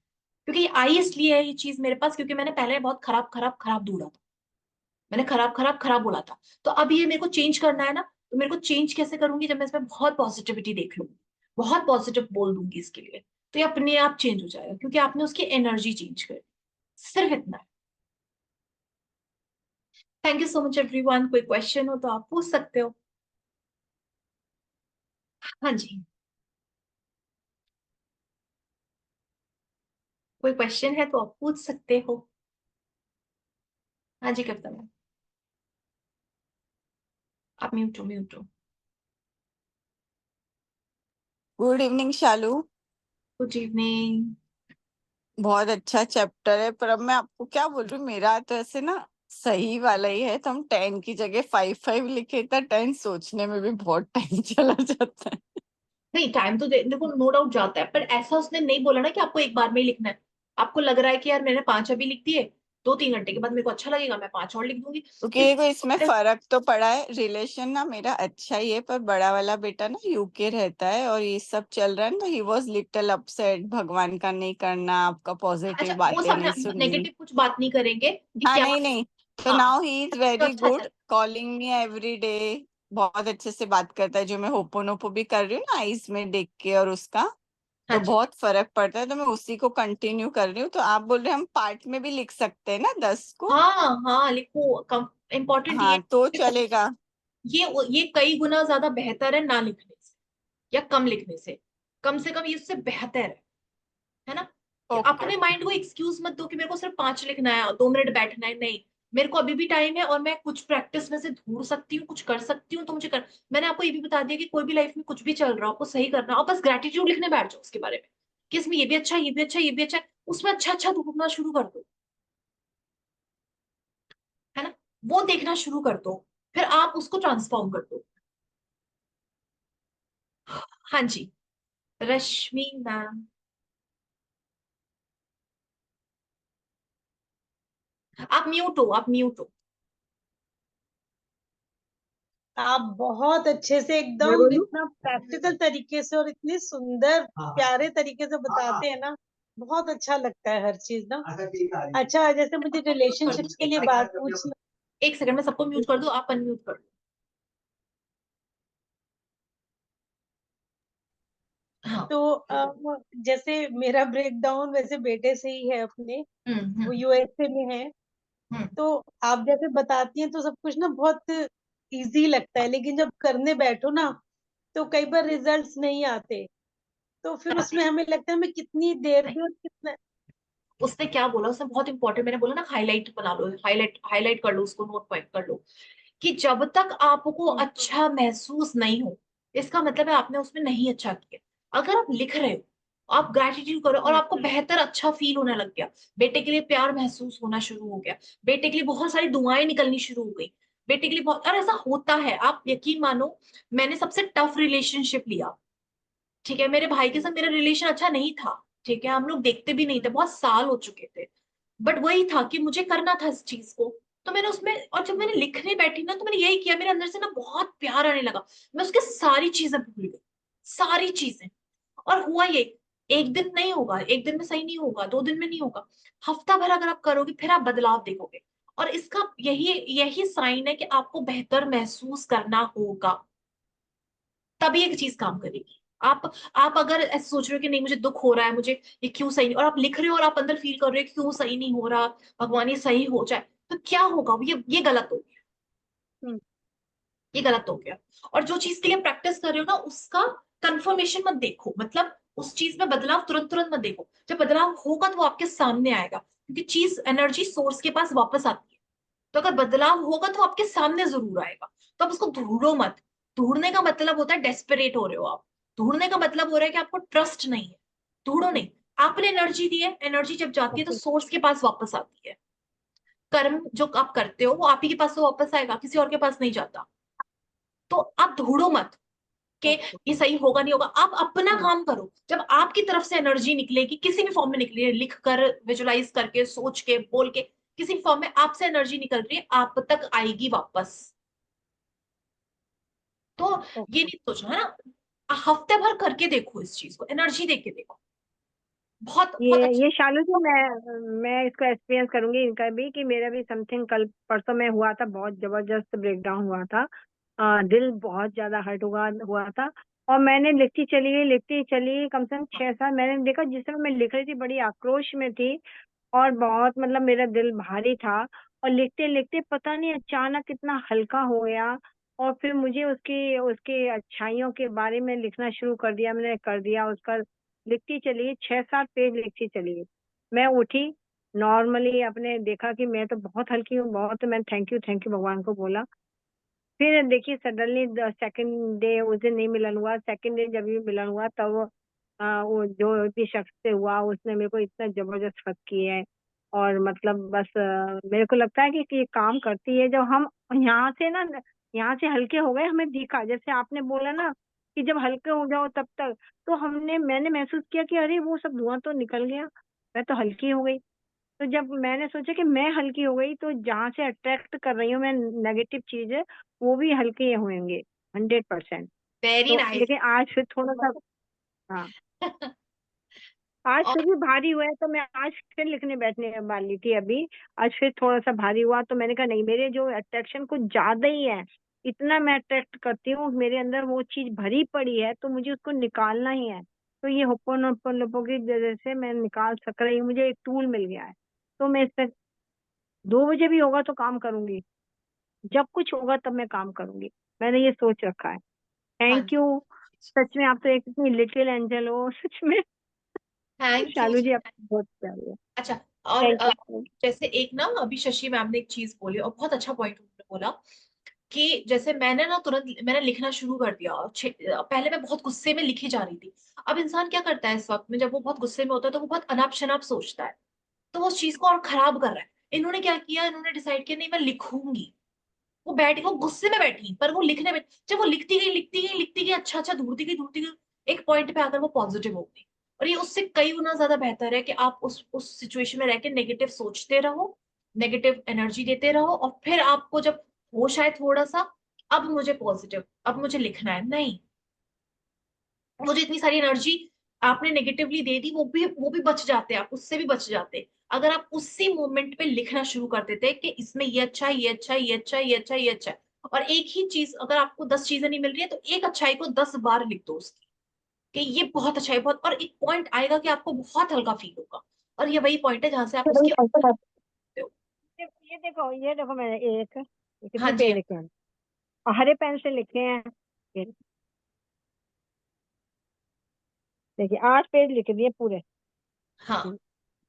क्योंकि ये आई इसलिए है ये चीज मेरे पास, क्योंकि मैंने पहले बहुत खराब खराब खराब ढूंढा था, मैंने खराब खराब खराब बोला था। तो अब ये मेरे को चेंज करना है ना, तो मेरे को चेंज कैसे करूंगी, जब मैं इसमें बहुत पॉजिटिविटी देख लूंगी, बहुत पॉजिटिव बोल दूंगी इसके लिए, तो ये अपने आप चेंज हो जाएगा, क्योंकि आपने उसकी एनर्जी चेंज कर दी। सिर्फ इतना है। Thank you so much everyone. कोई क्वेश्चन हो तो आप पूछ सकते हो। हाँ जी, कोई क्वेश्चन है तो आप पूछ सकते हो। हाँ जी, कविता मैम, आप म्यूट हो, म्यूट हो। Good evening Shalu. Good evening. बहुत अच्छा चैप्टर है, पर अब मैं आपको क्या बोल रही हूँ, मेरा तो ऐसे ना सही वाला ही है, तो हम 10 की जगह 5 लिखे था। 10 सोचने में भी बहुत टाइम चला जाता है। नहीं, टाइम तो देखो नो डाउट जाता है, पर ऐसा उसने नहीं बोला ना कि आपको एक बार में ही लिखना है। आपको लग रहा है कि यार मैंने 5 अभी लिख दिए, 2-3 घंटे के बाद मेरे को अच्छा लगेगा, मैं 5 और लिख दूंगी। क्योंकि तो देखो इसमें फर्क तो पड़ा है। रिलेशन ना मेरा अच्छा ही है, पर बड़ा वाला बेटा ना यूके रहता है और ये सब चल रहा है ना, ही वॉज लिटिल अपसेट, भगवान का नहीं करना, आपका अच्छा, पॉजिटिव वो बातें नहीं सब सुननी। नेगेटिव कुछ बात नहीं करेंगे कि हाँ क्या। नहीं नहीं, तो हाँ, नाउ ही इज तो वेरी अच्छा गुड, है। Calling me every day. बहुत अच्छे से बात करता है, जो मैं होपोनोपो भी कर रही हूँ ना आईज में देख के, और उसका हाँ तो जी। बहुत फर्क पड़ता है। तो मैं उसी को कंटिन्यू कर रही हूँ। तो आप बोल रहे हैं हम पार्ट में भी लिख सकते हैं ना 10 को? हाँ हाँ, लिखो, कम इम्पोर्टेंट ये हाँ तो देखो, चलेगा। ये कई गुना ज्यादा बेहतर है ना लिखने से, या कम लिखने से कम ये उससे बेहतर है ना। कि ओके। अपने माइंड को एक्सक्यूज मत दो कि मेरे को सिर्फ 5 लिखना है और 2 मिनट बैठना है, नहीं। मेरे को अभी भी टाइम है और मैं कुछ प्रैक्टिस में से ढूंढ सकती हूँ, कुछ कर सकती हूँ, तो मुझे कर। मैंने आपको ये भी बता दिया कि कोई भी लाइफ में कुछ भी चल रहा हो, आपको सही करना हो, बस ग्रेटिट्यूड लिखने बैठ जाओ उसके बारे में, कि इसमें ये भी अच्छा है, ये भी अच्छा है, ये भी अच्छा है, उसमें अच्छा अच्छा ढूंढना शुरू कर दो, है ना, वो देखना शुरू कर दो, फिर आप उसको ट्रांसफॉर्म कर दो। हाँ जी, रश्मि मैम। आप म्यूट हो, आप म्यूट हो। आप बहुत अच्छे से मैं एकदम बोलूं? इतना प्रैक्टिकल तरीके से और इतनी सुंदर प्यारे तरीके से बताते हैं ना, बहुत अच्छा लगता है हर चीज ना। अच्छा, जैसे मुझे सबको म्यूट कर रिलेशनशिप्स दो, के एक लिए सेकंड, बात पूछना। एक सेकंड में सबको म्यूट कर दो, आप अनम्यूट कर दो। हाँ। तो जैसे मेरा ब्रेकडाउन वैसे बेटे से ही है अपने, वो यूएसए में है। हम्म। तो आप जैसे बताती हैं तो सब कुछ ना बहुत इजी लगता है, लेकिन जब करने बैठो ना तो कई बार रिजल्ट्स नहीं आते, तो फिर उसमें हमें लगता है हमें कितनी देर नहीं, भी और कितना। उसने क्या बोला, उसने बहुत इंपॉर्टेंट, मैंने बोला ना हाईलाइट बना लो, हाईलाइट हाईलाइट कर लो उसको, नोट पॉइंट कर लो, कि जब तक आपको अच्छा महसूस नहीं हो, इसका मतलब है आपने उसमें नहीं अच्छा किया। अगर आप लिख रहे हो, आप ग्रेटिट्यूड करो और आपको बेहतर अच्छा फील होने लग गया, बेटे के लिए प्यार महसूस होना शुरू हो गया, बेटे के लिए बहुत सारी दुआएं निकलनी शुरू हो गई, बेटे के लिए बहुत, और ऐसा होता है, आप यकीन मानो, मैंने सबसे टफ रिलेशनशिप लिया, ठीक है, मेरे भाई के साथ मेरा रिलेशन अच्छा नहीं था, ठीक है, हम लोग देखते भी नहीं थे, बहुत साल हो चुके थे, बट वही था कि मुझे करना था इस चीज को, तो मैंने उसमें, और जब मैंने लिखने बैठी ना तो मैंने यही किया, मेरे अंदर से ना बहुत प्यार आने लगा, मैं उसके सारी चीजें भूल गई, सारी चीजें। और हुआ ये, एक दिन नहीं होगा, एक दिन में सही नहीं होगा, 2 दिन में नहीं होगा, हफ्ता भर अगर आप करोगे फिर आप बदलाव देखोगे, और इसका यही यही साइन है कि आपको बेहतर महसूस करना होगा, तभी एक चीज काम करेगी। आप अगर ऐसे सोच रहे हो कि नहीं मुझे दुख हो रहा है, मुझे ये क्यों सही नहीं, और आप लिख रहे हो और आप अंदर फील कर रहे हो कि क्यों सही नहीं हो रहा, भगवान ये सही हो जाए, तो क्या होगा, ये गलत हो गया, हम्म, ये गलत हो गया। और जो चीज के लिए प्रैक्टिस कर रहे हो ना, उसका कंफर्मेशन मत देखो, मतलब उस चीज में बदलाव तुरंत तुरंत मत देखो, जब बदलाव होगा तो वो आपके सामने आएगा, क्योंकि चीज एनर्जी सोर्स के पास वापस आती है, तो अगर बदलाव होगा तो आपके सामने जरूर आएगा, तो आप उसको ढूंढो मत। ढूंढने का मतलब होता है डेस्परेट हो रहे हो आप, ढूंढने का मतलब हो रहा है कि आपको ट्रस्ट नहीं है, ढूंढो नहीं। आपने एनर्जी दी है, एनर्जी जब जाती है तो ओके। सोर्स के पास वापस आती है, कर्म जो आप करते हो वो आप ही के पास तो वापस आएगा, किसी और के पास नहीं जाता, तो आप ढूंढो मत कि ओके। ये सही होगा नहीं होगा, आप अपना काम करो, जब आपकी तरफ से एनर्जी निकलेगी, किसी भी फॉर्म में निकली है, लिख कर, विजुलाइज करके, सोच के, बोल के, किसी भी फॉर्म में आपसे एनर्जी निकल रही है, आप तक आएगी वापस। तो ये ओके। नहीं सोचना, है ना, हफ्ते भर करके देखो, इस चीज को एनर्जी दे के देखो, बहुत बहुत अच्छा। ये शालू जी, मैं इसको एक्सपीरियंस करूंगी इनका भी, कि मेरा भी समथिंग कल परसों में हुआ था, बहुत जबरदस्त ब्रेकडाउन हुआ था। दिल बहुत ज्यादा हर्ट हुआ हुआ था। और मैंने लिखती चली कम से कम 6 साल। मैंने देखा जिस समय मैं लिख रही थी बड़ी आक्रोश में थी, और बहुत मतलब मेरा दिल भारी था। और लिखते लिखते पता नहीं अचानक कितना हल्का हो गया। और फिर मुझे उसकी उसकी अच्छाइयों के बारे में लिखना शुरू कर दिया, मैंने कर दिया उसका। लिखती चली 6-7 पेज लिखती चली। मैं उठी नॉर्मली, अपने देखा कि मैं तो बहुत हल्की हूँ बहुत, मैं थैंक यू भगवान को बोला। फिर देखिए सडनली सेकंड डे, उस दिन नहीं मिलन हुआ, सेकंड डे जब भी मिलन हुआ तब वो जो भी शख्स से हुआ उसने मेरे को इतना जबरदस्त हक किया है। और मतलब बस मेरे को लगता है कि ये काम करती है जब हम यहाँ से ना, यहाँ से हल्के हो गए, हमें दिखा जैसे आपने बोला ना कि जब हल्के हो जाओ तब तक, तो मैंने महसूस किया कि अरे वो सब धुआं तो निकल गया, मैं तो हल्की हो गई। तो जब मैंने सोचा कि मैं हल्की हो गई, तो जहाँ से अट्रैक्ट कर रही हूँ मैं नेगेटिव चीजें, वो भी हल्के होंगे 100%। वेरी तो नाइस। लेकिन आज फिर थोड़ा सा, हाँ, आज और फिर भी भारी हुआ है, तो मैं आज फिर लिखने बैठने वाली थी अभी। आज फिर थोड़ा सा भारी हुआ, तो मैंने कहा नहीं, मेरे जो अट्रैक्शन कुछ ज्यादा ही है, इतना मैं अट्रैक्ट करती हूँ, मेरे अंदर वो चीज भरी पड़ी है, तो मुझे उसको निकालना ही है। तो ये होपोनोपोनो की वजह से मैं निकाल सक रही हूँ, मुझे एक टूल मिल गया है। तो मैं इस पे 2 बजे भी होगा तो काम करूंगी, जब कुछ होगा तब मैं काम करूंगी। मैंने ये सोच रखा है। हाँ थैंक यू। सच में आप तो एक इतनी लिटिल एंजल हो, सच में। थैंक यू शालू जी। जी आप बहुत प्यारी है। अच्छा, और Thank you. जैसे एक ना अभी शशि मैम ने एक चीज बोली और बहुत अच्छा पॉइंट उन्होंने बोला कि जैसे मैंने ना तुरंत मैंने लिखना शुरू कर दिया और पहले मैं बहुत गुस्से में लिखी जा रही थी। अब इंसान क्या करता है इस वक्त में, जब वो बहुत गुस्से में होता है तो वो बहुत अनाप शनाप सोचता है, तो वो उस चीज को और खराब कर रहा है। इन्होंने क्या किया, इन्होंने डिसाइड किया नहीं मैं लिखूंगी। वो बैठी, वो गुस्से में बैठी पर वो लिखने में, जब वो लिखती गई लिखती गई लिखती गई, अच्छा अच्छा ढूंढती गई, एक पॉइंट पे आकर वो पॉजिटिव हो गई। और ये उससे कई गुना ज्यादा बेहतर है कि आप उस सिचुएशन में रह के नेगेटिव सोचते रहो, नेगेटिव एनर्जी देते रहो, और फिर आपको जब होश आए थोड़ा सा, अब मुझे पॉजिटिव, अब मुझे लिखना है, नहीं, मुझे इतनी सारी एनर्जी आपने नेगेटिवली दे दी, वो भी बच जाते, आप उससे भी बच जाते अगर आप उसी मोमेंट पे लिखना शुरू कर देते कि इसमें ये अच्छा है, ये अच्छा है, ये अच्छा है, ये अच्छा है, ये अच्छा है। और एक ही चीज अगर आपको 10 चीजें नहीं मिल रही है तो एक अच्छाई को 10 बार लिख दो उसकी, कि ये बहुत अच्छा है बहुत, और एक पॉइंट आएगा कि आपको बहुत हल्का फील होगा, और ये वही पॉइंट है जहां से आप उसकी हो। ये देखो मैंने एक ये हाँ कितने जी, पेज लिखे हैं और हरे पेन से लिखे हैं। ये देखिए 8 पेज लिख दिए पूरे। हाँ,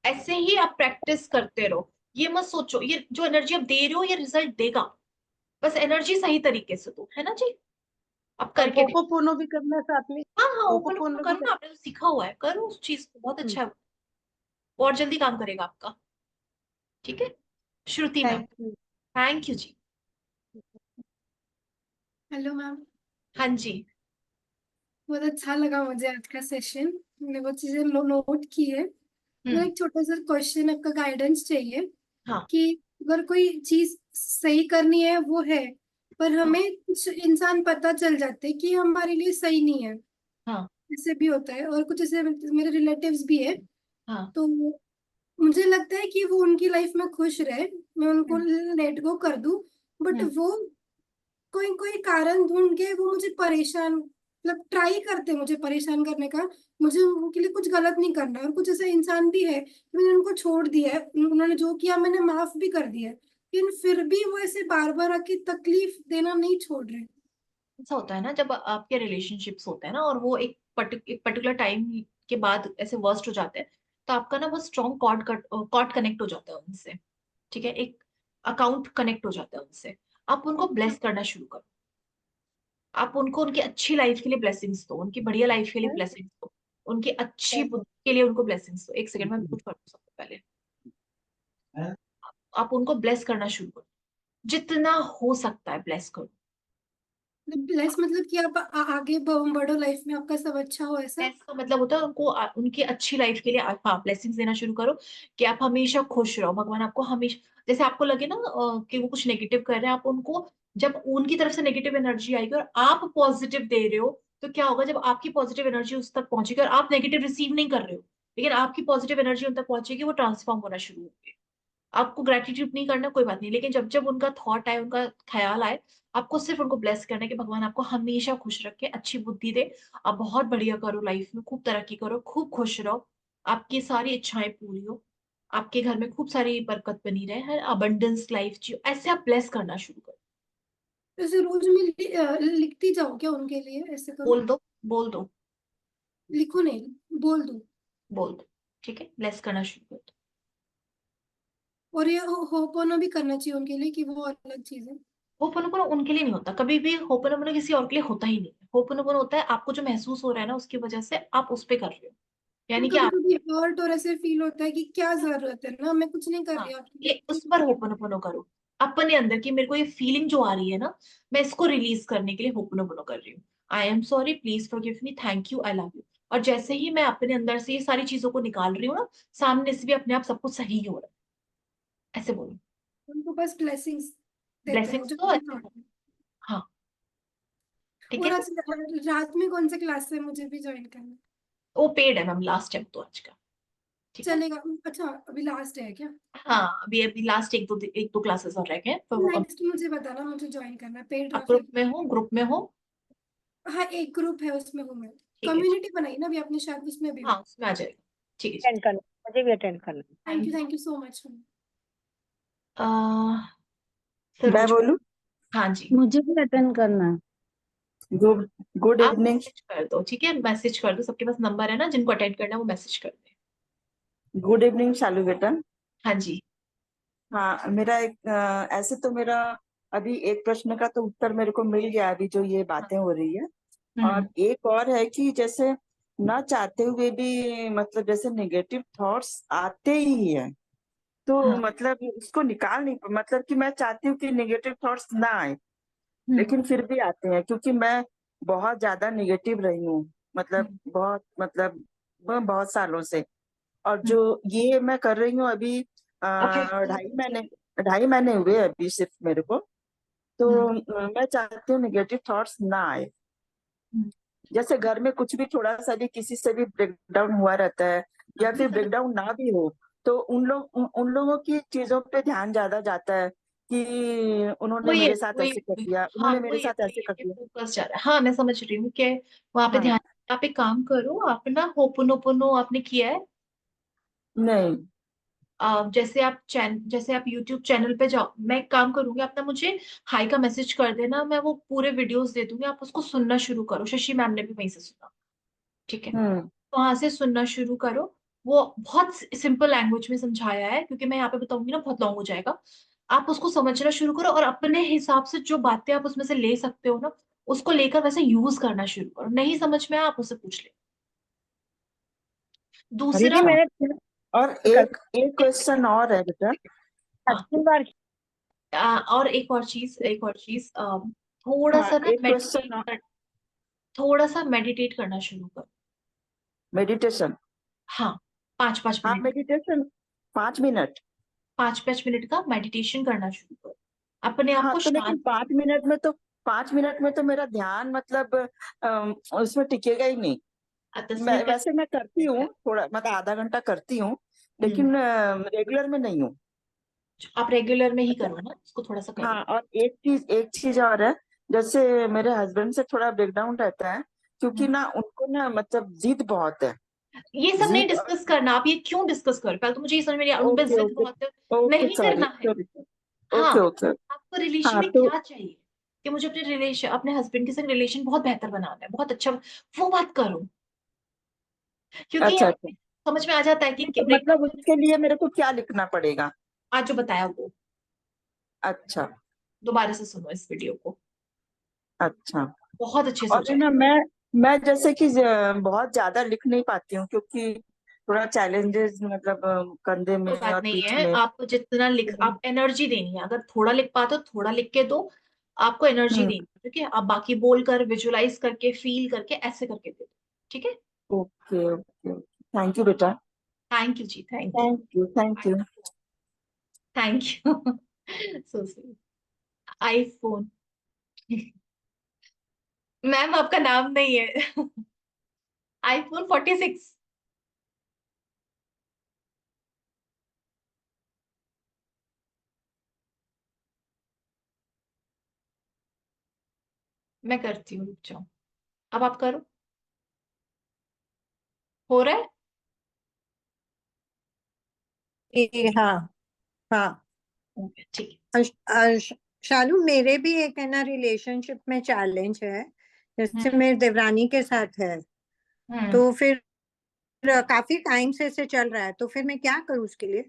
ऐसे ही आप प्रैक्टिस करते रहो। ये मत सोचो ये जो एनर्जी आप दे रहे हो ये रिजल्ट देगा, बस एनर्जी सही तरीके से दो, है ना जी। आप और करके देखो। होपोपोनो भी करना है साथ में। हाँ हाँ, ओपन ओपन होपोपोनो भी करो ना, आपने तो सीखा हुआ है, करो उस चीज को, बहुत अच्छा है, और जल्दी काम करेगा आपका। ठीक है, Shruti ma'am. Thank you. Thank you जी। Hello ma'am. हाँ जी। बहुत अच्छा लगा मुझे आज का सेशन। मैंने वो चीजें नोट की है। मेरा हम्म। एक छोटा सा क्वेश्चन, आपका गाइडेंस चाहिए हाँ कि अगर कोई चीज सही करनी है वो है, पर हाँ हमें कुछ इंसान पता चल जाते हैं कि हमारे लिए सही नहीं है। हाँ ऐसे भी होता है, और कुछ ऐसे मेरे रिलेटिव्स भी है। हाँ। तो मुझे लगता है कि वो उनकी लाइफ में खुश रहे, मैं उनको हम्म, लेट गो कर दूं, बट हम्म। वो कोई कोई कारण ढूंढ के वो मुझे परेशान, मतलब ट्राई करते हैं मुझे परेशान करने का। मुझे उनके लिए कुछ गलत नहीं करना है। और कुछ ऐसे इंसान भी है, मैंने उनको छोड़ दिया है, उन्होंने जो किया मैंने माफ भी कर दिया है, लेकिन फिर भी वो ऐसे बार बार आके तकलीफ देना नहीं छोड़ रहे। ऐसा होता है ना जब आपके रिलेशनशिप्स होते हैं ना, और वो एक पर्टिकुलर टाइम के बाद ऐसे वर्स्ट हो जाते हैं, तो आपका ना बहुत स्ट्रॉन्ग कॉर्ड कनेक्ट हो जाता है उनसे। ठीक है, एक अकाउंट कनेक्ट हो जाता है उनसे। आप उनको ब्लेस करना शुरू करो, आप उनको उनकी अच्छी लाइफ के लिए ब्लेसिंग्स दो, उनकी बढ़िया लाइफ के लिए ब्लेसिंग्स दो, उनकी अच्छी बुद्धि के लिए उनको ब्लेसिंग्स दो। एक सेकंड में म्यूट कर दो सबसे पहले। आप उनको ब्लेस करना शुरू करो, जितना हो सकता है ब्लेस करो। ब्लेस मतलब कि आप आगे बढ़ो लाइफ में, आपका सब अच्छा हो ऐसा। ब्लेस का मतलब होता है उनको उनकी अच्छी लाइफ के लिए हाँ ब्लेसिंग्स देना शुरू करो, कि आप हमेशा खुश रहो, भगवान आपको हमेशा, जैसे आपको लगे ना कि वो कुछ नेगेटिव कर रहे हैं, आप उनको, जब उनकी तरफ से नेगेटिव एनर्जी आएगी और आप पॉजिटिव दे रहे हो, तो क्या होगा, जब आपकी पॉजिटिव एनर्जी उस तक पहुंचेगी और आप नेगेटिव रिसीव नहीं कर रहे हो, लेकिन आपकी पॉजिटिव एनर्जी उन तक पहुंचेगी, वो ट्रांसफॉर्म होना शुरू होंगे। आपको ग्रेटिट्यूड नहीं करना कोई बात नहीं, लेकिन जब जब उनका थॉट आए, उनका ख्याल आए, आपको सिर्फ उनको ब्लेस करना है कि भगवान आपको हमेशा खुश रखे, अच्छी बुद्धि दे, आप बहुत बढ़िया करो लाइफ में, खूब तरक्की करो, खूब खुश रहो, आपकी सारी इच्छाएं पूरी हो, आपके घर में खूब सारी बरकत बनी रहे, हर अबंडेंस लाइफ जियो, ऐसे आप ब्लेस करना शुरू करो। ऐसे रोज में लिखती जाओ क्या उनके लिए, ऐसे करो। बोल दो, बोल दो, लिखो नहीं, बोल दो। बोल दो। ठीक है, ब्लेस करना शुरू कर दो। और ये होपोनो भी करना चाहिए उनके लिए, कि वो अलग चीज है। होपनोपनो उनके लिए नहीं होता कभी भी, होपनोपनो किसी और के लिए होता ही नहीं है। होपनोपनो होता है आपको जो महसूस हो रहा है ना, उसकी वजह से आप उस पे कर रहे हो, और यानी कि कभी आप, कभी हर्ट और ऐसे फील होता है कि क्या जरूरत है ना, मैं कुछ नहीं कर हाँ, रही आपके लिए, ये क्यों उस पर कर रही होपनोपनो करो, अपने अंदर की मेरे को ये फीलिंग जो आ रही है ना, मैं इसको रिलीज करने के लिए होपनोपनो कर रही हूँ। I am sorry, please forgive me, thank you, I love you. और जैसे ही मैं अपने अंदर से ये सारी चीजों को निकाल रही हूँ ना, सामने से भी अपने आप सब कुछ सही हो रहा है, ऐसे बोलो। उनको बस ब्लेसिंग्स देते रहो ब्लेसिंग्स जो तो भी अच्छे thought से। है। हाँ, ठीक और है। आज रात में कौन सा क्लास है, मुझे भी ज्वाइन करना है। वो पेड है मैम, लास्ट टाइम तो आज का। ठीक है। चलेगा। अच्छा अभी लास्ट है क्या। हाँ, अभी अभी लास्ट एक दो क्लासेस और रह गए हैं, तो वो अब नेक्स्ट मुझे बताना, मुझे ज्वाइन करना है, पेड आप रहा फिर। ग्रुप में हो। हाँ एक ग्रुप है उसमें हूँ मैं। ठीक है, कम्युनिटी बनाई ना अभी आपने, शायद उसमें भी हाँ हूँ। उसमें आ जाएगा। ठीक है जी। अटेंड करना, मुझे भी अटेंड करना। Thank you. Thank you so much. मैं सरोज। बोलूं? हाँ जी। मुझे भी अटेंड करना है। गुड गुड आप इवनिंग। मैसेज कर दो, ठीक है, मैसेज कर दो, सबके पास नंबर है ना, जिनको अटेंड करना है वो मैसेज कर दे। गुड इवनिंग शालू बेटा। हाँ जी। हाँ, मेरा एक ऐसे तो मेरा अभी एक प्रश्न का तो उत्तर मेरे को मिल गया, अभी जो ये बातें हो रही है। और एक और है कि जैसे ना चाहते हुए भी मतलब जैसे नेगेटिव थॉट्स आते ही है, तो हाँ। मतलब उसको निकाल नहीं, मतलब कि मैं चाहती हूँ कि नेगेटिव थॉट्स ना आए, हम्म। लेकिन फिर भी आते हैं, क्योंकि मैं बहुत ज्यादा नेगेटिव रही हूँ, मतलब हम्म। बहुत सालों से। और हम्म। जो ये मैं कर रही हूँ अभी ओके। 2.5 महीने हुए अभी सिर्फ मेरे को। तो मैं चाहती हूँ नेगेटिव थॉट्स ना आए। जैसे घर में कुछ भी थोड़ा सा भी किसी से भी ब्रेकडाउन हुआ रहता है, या फिर ब्रेकडाउन ना भी हो, तो उन लोगों की चीजों पे ध्यान ज्यादा जाता है कि उन्होंने वही है, मेरे साथ ऐसे कर दिया, हाँ उन्होंने मेरे वही है, साथ ऐसे कर ये दिया। फोकस जा रहा है। हाँ मैं समझ रही हूँ कि वहां पे हाँ। ध्यान। आप एक काम करो, आप ना होपोनोपोनो आपने किया है? नहीं। जैसे आप यूट्यूब चैनल पे जाओ, मैं एक काम करूंगी, आप ना मुझे हाई का मैसेज कर देना, मैं वो पूरे वीडियोस दे दूंगी, आप उसको सुनना शुरू करो। शशि मैम ने भी वहीं से सुना, ठीक है? हम्म। वहां से सुनना शुरू करो। वो बहुत सिंपल लैंग्वेज में समझाया है, क्योंकि मैं यहाँ पे बताऊंगी ना बहुत लॉन्ग हो जाएगा। आप उसको समझना शुरू करो, और अपने हिसाब से जो बातें आप उसमें से ले सकते हो ना, उसको लेकर वैसे यूज करना शुरू करो। नहीं समझ में आया, आप उससे पूछ ले। दूसरा, दीदी अच्छा। मैंने और एक एक क्वेश्चन और है बेटा। हाँ, 80 बार और एक और चीज थोड़ा हाँ, सा ना एक मेडिटेट क्वेश्चन। कर, थोड़ा सा मेडिटेट करना शुरू करो। मेडिटेशन। हाँ, 5-5 हाँ, मिनट, मेडिटेशन 5 मिनट। 5-5 मिनट का मेडिटेशन करना शुरू करो। अपने आप हाँ, को तो लेकिन शांत। 5 मिनट में तो मेरा ध्यान मतलब उसमें टिकेगा ही नहीं। 10 मिनट का। वैसे मैं करती हूँ थोड़ा, मतलब आधा घंटा करती हूँ, हम्म। लेकिन रेगुलर में नहीं हूँ। आप रेगुलर में ही अच्छा। करो ना, इसको थोड़ा सा करो। हाँ, और एक चीज और है। जैसे मेरे हस्बैंड से थोड़ा ब्रेकडाउन रहता है, क्योंकि हम्म। ना उनको ना मतलब जिद बहुत है। ये सब नहीं जिद। डिस्कस करना, आप ये क्यों डिस्कस कर, पहले तो मुझे ये समझ में नहीं आया, उन पे ओके, जिद ओके। बहुत है। ओके, नहीं सॉरी करना है। सॉरी। हाँ, ओके, ओके। आपको रिलेशन हाँ, में तो क्या चाहिए? कि मुझे अपने हस्बैंड के संग रिलेशन बहुत बेहतर बनाना है, बहुत अच्छा, वो बात करो। क्योंकि अच्छा, यहाँ अच्छा। पे समझ में आ जाता है नहीं, कि तो मतलब ब्रेकडाउन उसके लिए मेरे को क्या लिखना पड़ेगा? आज जो बताया वो अच्छा। दोबारा से सुनो इस वीडियो को, अच्छा। बहुत अच्छे से हो और है जाएगा। ना, मैं जैसे कि बहुत ज्यादा लिख नहीं पाती हूँ, क्योंकि थोड़ा चैलेंजेस मतलब कंधे कोई में बात और नहीं पीठ है, में। आपको जितना लिख, आप एनर्जी देनी है, अगर थोड़ा लिख पाते हो थोड़ा लिख के दो। आपको एनर्जी हम्म। देनी है, ठीक है? आप बाकी बोल कर, विजुलाइज करके, फील करके, ऐसे करके दे दो, ठीक है? Okay, okay. थैंक यू बेटा। थैंक यू जी, thank you. Thank you, thank you. Thank you. So sweet. IPhone. Ma'am आपका नाम नहीं है। iPhone 46। मैं करती हूँ, रुक जाओ। अब आप करो। हो रहा है? हाँ हाँ। ठीक शालू, मेरे भी एक है ना रिलेशनशिप में चैलेंज है, है। जैसे मेरे देवरानी के साथ है। हम्म। तो फिर काफी टाइम से ऐसे चल रहा है, तो फिर मैं क्या करूँ उसके लिए?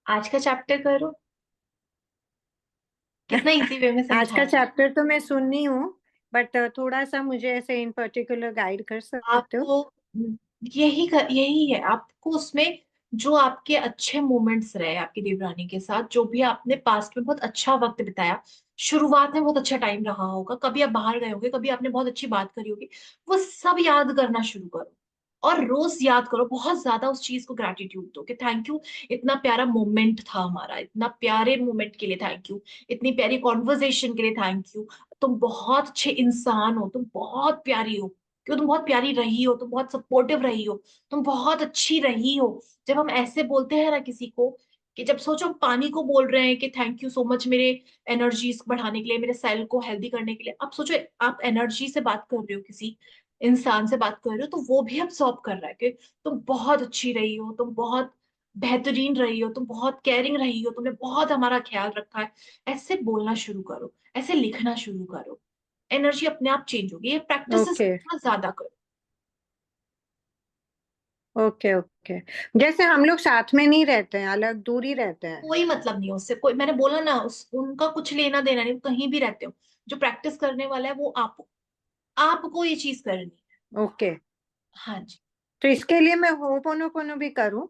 आज का चैप्टर करो, कितना इजी वे में आज समझा का रही हूँ। चैप्टर तो मैं सुननी हूँ, बट थोड़ा सा मुझे ऐसे इन पर्टिकुलर गाइड कर सकते हो? आपको यही है आपको उसमें, जो आपके अच्छे मोमेंट्स रहे आपकी देवरानी के साथ, जो भी आपने पास्ट में बहुत अच्छा वक्त बिताया, शुरुआत में बहुत अच्छा टाइम रहा होगा, कभी आप बाहर गए होगे, कभी आपने बहुत अच्छी बात करी होगी, वो सब याद करना शुरू करो। और रोज याद करो, बहुत ज्यादा उस चीज को ग्रेटिट्यूड दो कि थैंक यू, इतना प्यारा मोमेंट था हमारा, इतना प्यारे मोमेंट के लिए थैंक यू, इतनी प्यारी कॉन्वर्जेशन के लिए थैंक यू। तुम बहुत अच्छे इंसान हो, तुम बहुत प्यारी हो, क्यों? तुम बहुत प्यारी रही हो, तुम बहुत सपोर्टिव रही हो, तुम बहुत अच्छी रही हो। जब हम ऐसे बोलते हैं ना किसी को, कि जब सोचो पानी को बोल रहे हैं कि थैंक यू सो मच मेरे एनर्जीज बढ़ाने के लिए, मेरे सेल को हेल्दी करने के लिए, आप सोचो आप एनर्जी से बात कर रहे हो, किसी इंसान से बात कर रहे हो, तो वो भी अब्सॉर्ब कर रहा है कि तुम बहुत अच्छी रही हो, तुम बहुत बेहतरीन रही हो, तुम बहुत केयरिंग रही हो, तुमने बहुत हमारा ख्याल रखा है। ऐसे बोलना शुरू करो, ऐसे लिखना शुरू करो, एनर्जी अपने आप चेंज होगी। ये प्रैक्टिस ओके। थोड़ा ज्यादा करो। Okay okay. जैसे हम लोग साथ में नहीं रहते हैं, अलग दूरी रहते हैं। कोई मतलब नहीं है उससे, कोई, मैंने बोला ना, उनका कुछ लेना देना नहीं, वो कहीं भी रहते हो। जो प्रैक्टिस करने वाला है वो आपको ये चीज करनी है। ओके। हाँ जी। तो इसके लिए मैं होपोनोपोनो भी करूं?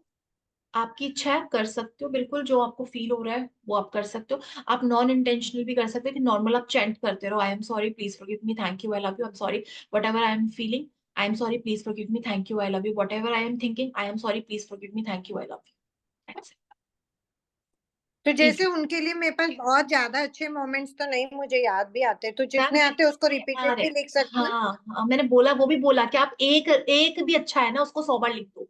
आपकी इच्छा है, कर सकते हो बिल्कुल, जो आपको फील हो रहा है वो आप कर सकते हो। आप नॉन इंटेंशनल भी कर सकते हो कि नॉर्मल आप चैंट करते रहो, I am sorry please forgive me, thank you, I love you, I am sorry what ever I am feeling, I am sorry please forgive me, thank you, I love you, what ever I am thinking, I am sorry please forgive me, thank you, I love you. तो जैसे easy. उनके लिए मेरे पास बहुत ज्यादा अच्छे moments तो नहीं मुझे याद भी आते, तो मैम जितने आते हैं उसको आ रहे, रिपीटेडली लिख सकती हूँ? हाँ हाँ, मैंने बोला, वो भी बोला कि आप एक एक भी अच्छा है ना उसको 100 बार लिख दो।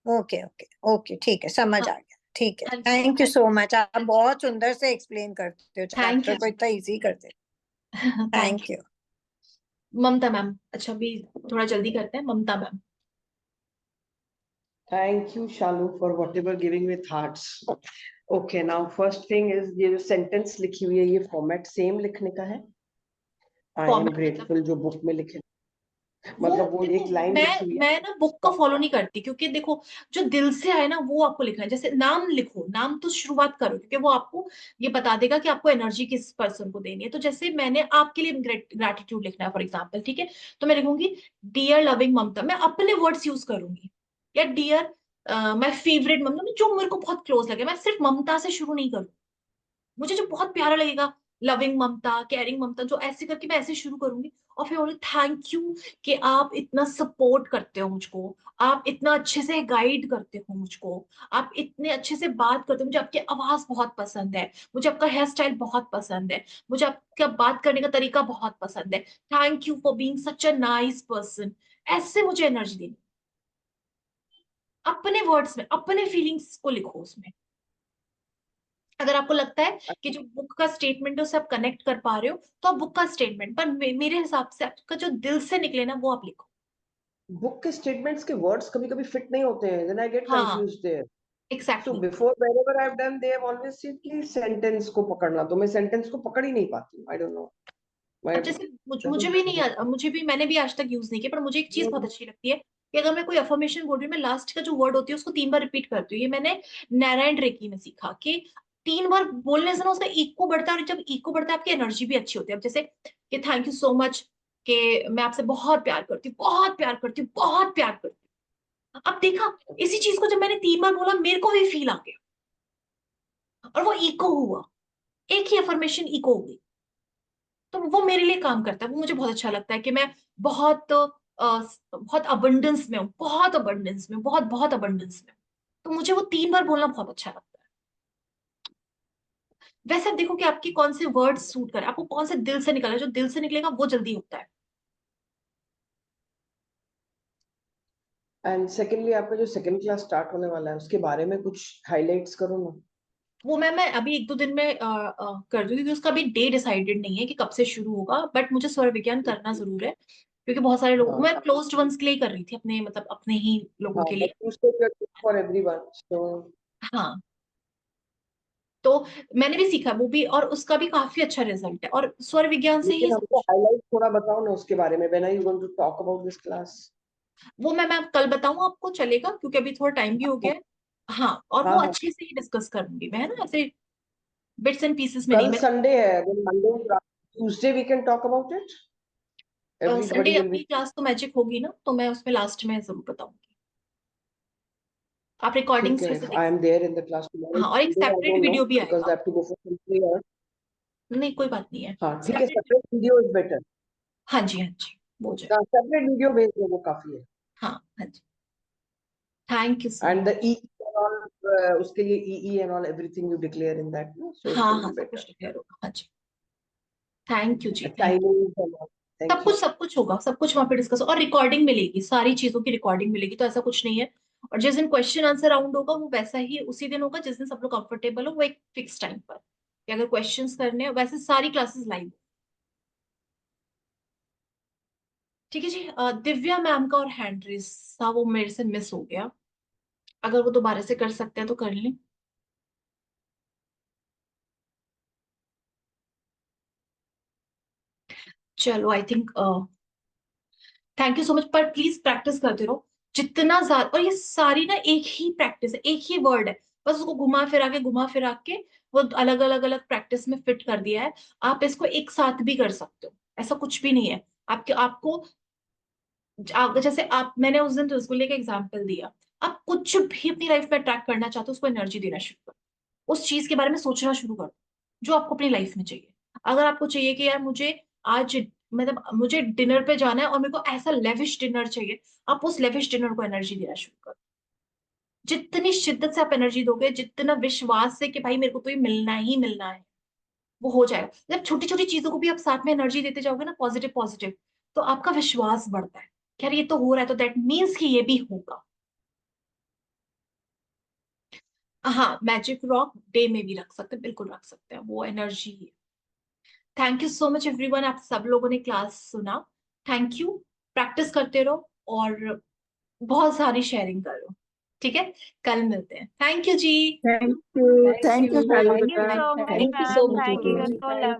ओके ओके ओके, ठीक है, समझ हाँ आ गया। ठीक है, हाँ जी थैंक यू हाँ सो जी। मच। आप बहुत सुंदर से एक्सप्लेन करते हो, थैंक चैप्टर यू को जी। इतना इजी करते हो। Thank thank you. You. Mamta ma'am, अच्छा भी थोड़ा जल्दी करते हैं, Mamta ma'am. Thank you, Shalu, for whatever giving with hearts. Okay, now first thing is ये जो sentence लिखी हुई है ये format same लिखने का है. I am फॉर्मेट मतलब grateful जो book में लिखे, वो, मतलब वो देखो एक लाइन लिखी हुई मैं है. ना बुक को फॉलो नहीं करती, क्योंकि देखो जो दिल से आए ना वो आपको लिखना है। जैसे नाम लिखो, नाम तो शुरुआत करो, क्योंकि वो आपको ये बता देगा कि आपको एनर्जी किस पर्सन को देनी है। तो जैसे मैंने आपके लिए ग्रेटिट्यूड लिखना है फॉर एग्जाम्पल, ठीक है, तो मैं लिखूंगी डियर लविंग ममता, मैं अपने वर्ड्स यूज करूंगी। या डियर माय फेवरेट ममता, जो मेरे को बहुत क्लोज लगे, मैं सिर्फ ममता से शुरू नहीं करूँ। मुझे जो बहुत प्यारा लगेगा, लविंग ममता, केयरिंग ममता, जो ऐसे करके मैं ऐसे शुरू करूंगी। और फिर बोले थैंक यू कि आप इतना सपोर्ट करते हो मुझको, आप इतना अच्छे से गाइड करते हो मुझको, आप इतने अच्छे से बात करते हो, मुझे आपकी आवाज बहुत पसंद है, मुझे आपका हेयर स्टाइल बहुत पसंद है, मुझे आपका बात करने का तरीका बहुत पसंद है, thank you for being such a nice person. ऐसे मुझे एनर्जी देनी, अपने वर्ड्स में अपने फीलिंग्स को लिखो उसमें। अगर आपको लगता है कि जो बुक का स्टेटमेंट है उससे आप कनेक्ट कर पा रहे हो, तो आप बुक का स्टेटमेंट, पर मेरे हिसाब से आपका जो दिल से निकले ना वो आप लिखो। बुक के स्टेटमेंट्स के वर्ड्स कभी कभी फिट नहीं होते हैं, then I get हाँ confused there. So exactly. before wherever I've done, they have always said कि sentence को पकड़ना, तो मैं sentence को पकड़ ही नहीं पाती हूँ. I don't know. अब जैसे मुझे भी नहीं, मुझे भी, मैंने भी आज तक यूज नहीं किया, पर मुझे एक चीज बहुत अच्छी लगती है कि अगर मैं कोई अफर्मेशन बोल रही हूँ, मैं लास्ट का जो वर्ड होती है उसको 3 बार रिपीट करती हूँ। ये मैंने नारायण रेकी में सीखा कि 3 बार बोलने से ना उसका इको बढ़ता है, और जब इको बढ़ता है आपकी एनर्जी भी अच्छी होती है। अब जैसे कि थैंक यू सो मच, कि मैं आपसे बहुत प्यार करती हूँ, बहुत प्यार करती हूँ, बहुत प्यार करती हूँ। अब देखा, इसी चीज को जब मैंने 3 बार बोला, मेरे को भी फील आ गया, और वो इको हुआ, एक ही अफर्मेशन इको हो गई। तो वो मेरे लिए काम करता है, वो मुझे बहुत अच्छा लगता है कि मैं बहुत बहुत अबंडेंस में हूँ, बहुत अबंडेंस में, बहुत बहुत अबंडेंस में हूँ। तो मुझे वो 3 बार बोलना बहुत अच्छा लगता है। वैसे आप देखो कि आपकी कौन से वर्ड सूट करे, आपको कौन से दिल से निकला है, जो दिल से निकलेगा वो जल्दी होता है। एंड सेकेंडली आपका जो सेकंड क्लास स्टार्ट होने वाला है उसके बारे में कुछ हाइलाइट्स करो ना. वो मैं अभी 1-2 दिन में कर दूंगी, क्योंकि उसका अभी डे डिसाइडेड नहीं है कि कब से शुरू होगा, बट मुझे स्वर विज्ञान करना जरूर है, क्योंकि बहुत सारे लोगों, हाँ मैं क्लोज्ड वंस के लिए ही कर रही थी, अपने मतलब अपने ही लोगों हाँ, के but लिए। you said you're good for everyone, so हाँ, तो मैंने भी सीखा वो भी, और उसका भी काफी अच्छा रिजल्ट है, और स्वर विज्ञान से ही लेकिन सब हमको कुछ। हाईलाइट थोड़ा बताओ ना उसके बारे में. When are you going to talk about this class? वो मैं कल बताऊं आपको, चलेगा? क्योंकि अभी थोड़ा टाइम भी हो गया है। हाँ, और वो हाँ हाँ, अच्छे से ही डिस्कस करूंगी मैं, है ना, ऐसे बिट्स एंड पीसेस में नहीं। कल संडे है, then Monday Tuesday we can talk about it. मैं Everybody संडे will अपनी be. क्लास तो मैजिक होगी ना, तो मैं उसमें लास्ट में जरूर बताऊंगी। आप ठीक रिकॉर्डिंग्स है, फिर से if देख I am सकते there in the class tomorrow, हैं। हाँ, और एक Sunday I separate don't know video भी because I आएगा। have to go for some prayer. नहीं कोई बात नहीं है। हाँ ठीक है, separate, separate video is better. हाँ जी हाँ जी, वो जाए। Separate video भेज दो, वो काफी है. हाँ हाँ जी, thank you so And the much. E and all, उसके लिए EE and all everything you declare in that, no? So it हाँ will हाँ, be सब better. कुछ डिक्लेयर होगा, हाँ जी। थैंक यू जी, thank you. Timings and all. Thank you. सब कुछ होगा, सब कुछ वहां पे डिस्कस, और रिकॉर्डिंग मिलेगी, सारी चीजों की रिकॉर्डिंग मिलेगी, तो ऐसा कुछ नहीं है। और जिस दिन क्वेश्चन आंसर राउंड होगा वो वैसा ही उसी दिन होगा जिस दिन सब लोग कंफर्टेबल हो, वो एक फिक्स टाइम पर, कि अगर क्वेश्चंस करने हैं, वैसे सारी क्लासेस लाइव। ठीक है जी। दिव्या मैम का और हैंड रेस था, वो मेरे से मिस हो गया, अगर वो दोबारा से कर सकते हैं तो कर लें। चलो I think, thank you so much, पर प्लीज प्रैक्टिस करते रहो। जितना ज्यादा, और ये सारी ना एक ही प्रैक्टिस है, एक ही वर्ड है, बस उसको घुमा फिरा के वो अलग अलग अलग प्रैक्टिस में फिट कर दिया है। आप इसको एक साथ भी कर सकते हो, ऐसा कुछ भी नहीं है। आपको जैसे आप, मैंने उस दिन रसगुल्ले का एग्जाम्पल दिया, आप कुछ भी अपनी लाइफ में अट्रैक्ट करना चाहते हो उसको एनर्जी देना शुरू करो, उस चीज के बारे में सोचना शुरू करो जो आपको अपनी लाइफ में चाहिए। अगर आपको चाहिए कि यार मुझे आज, मतलब मुझे डिनर पे जाना है और मेरे को ऐसा लेविश डिनर चाहिए, आप उस लेविश डिनर को एनर्जी देना शुरू करो। जितनी शिद्दत से आप एनर्जी दोगे, जितना विश्वास से कि भाई मेरे को तो ये मिलना ही मिलना है, वो हो जाएगा। जब छोटी छोटी चीजों को भी आप साथ में एनर्जी देते जाओगे ना, पॉजिटिव पॉजिटिव, तो आपका विश्वास बढ़ता है कि यार ये तो हो रहा है, तो दैट मीन्स कि ये भी होगा। हाँ, मैजिक रॉक डे में भी रख सकते हैं, बिल्कुल रख सकते हैं, वो एनर्जी है। Thank you so much everyone, आप सब लोगों ने क्लास सुना, थैंक यू। प्रैक्टिस करते रहो और बहुत सारी शेयरिंग करो, ठीक है? कल मिलते हैं, थैंक यू जी। Thank you Thank you Shalini so ma'am, much, thank ma'am. You. Thank you. So lovely.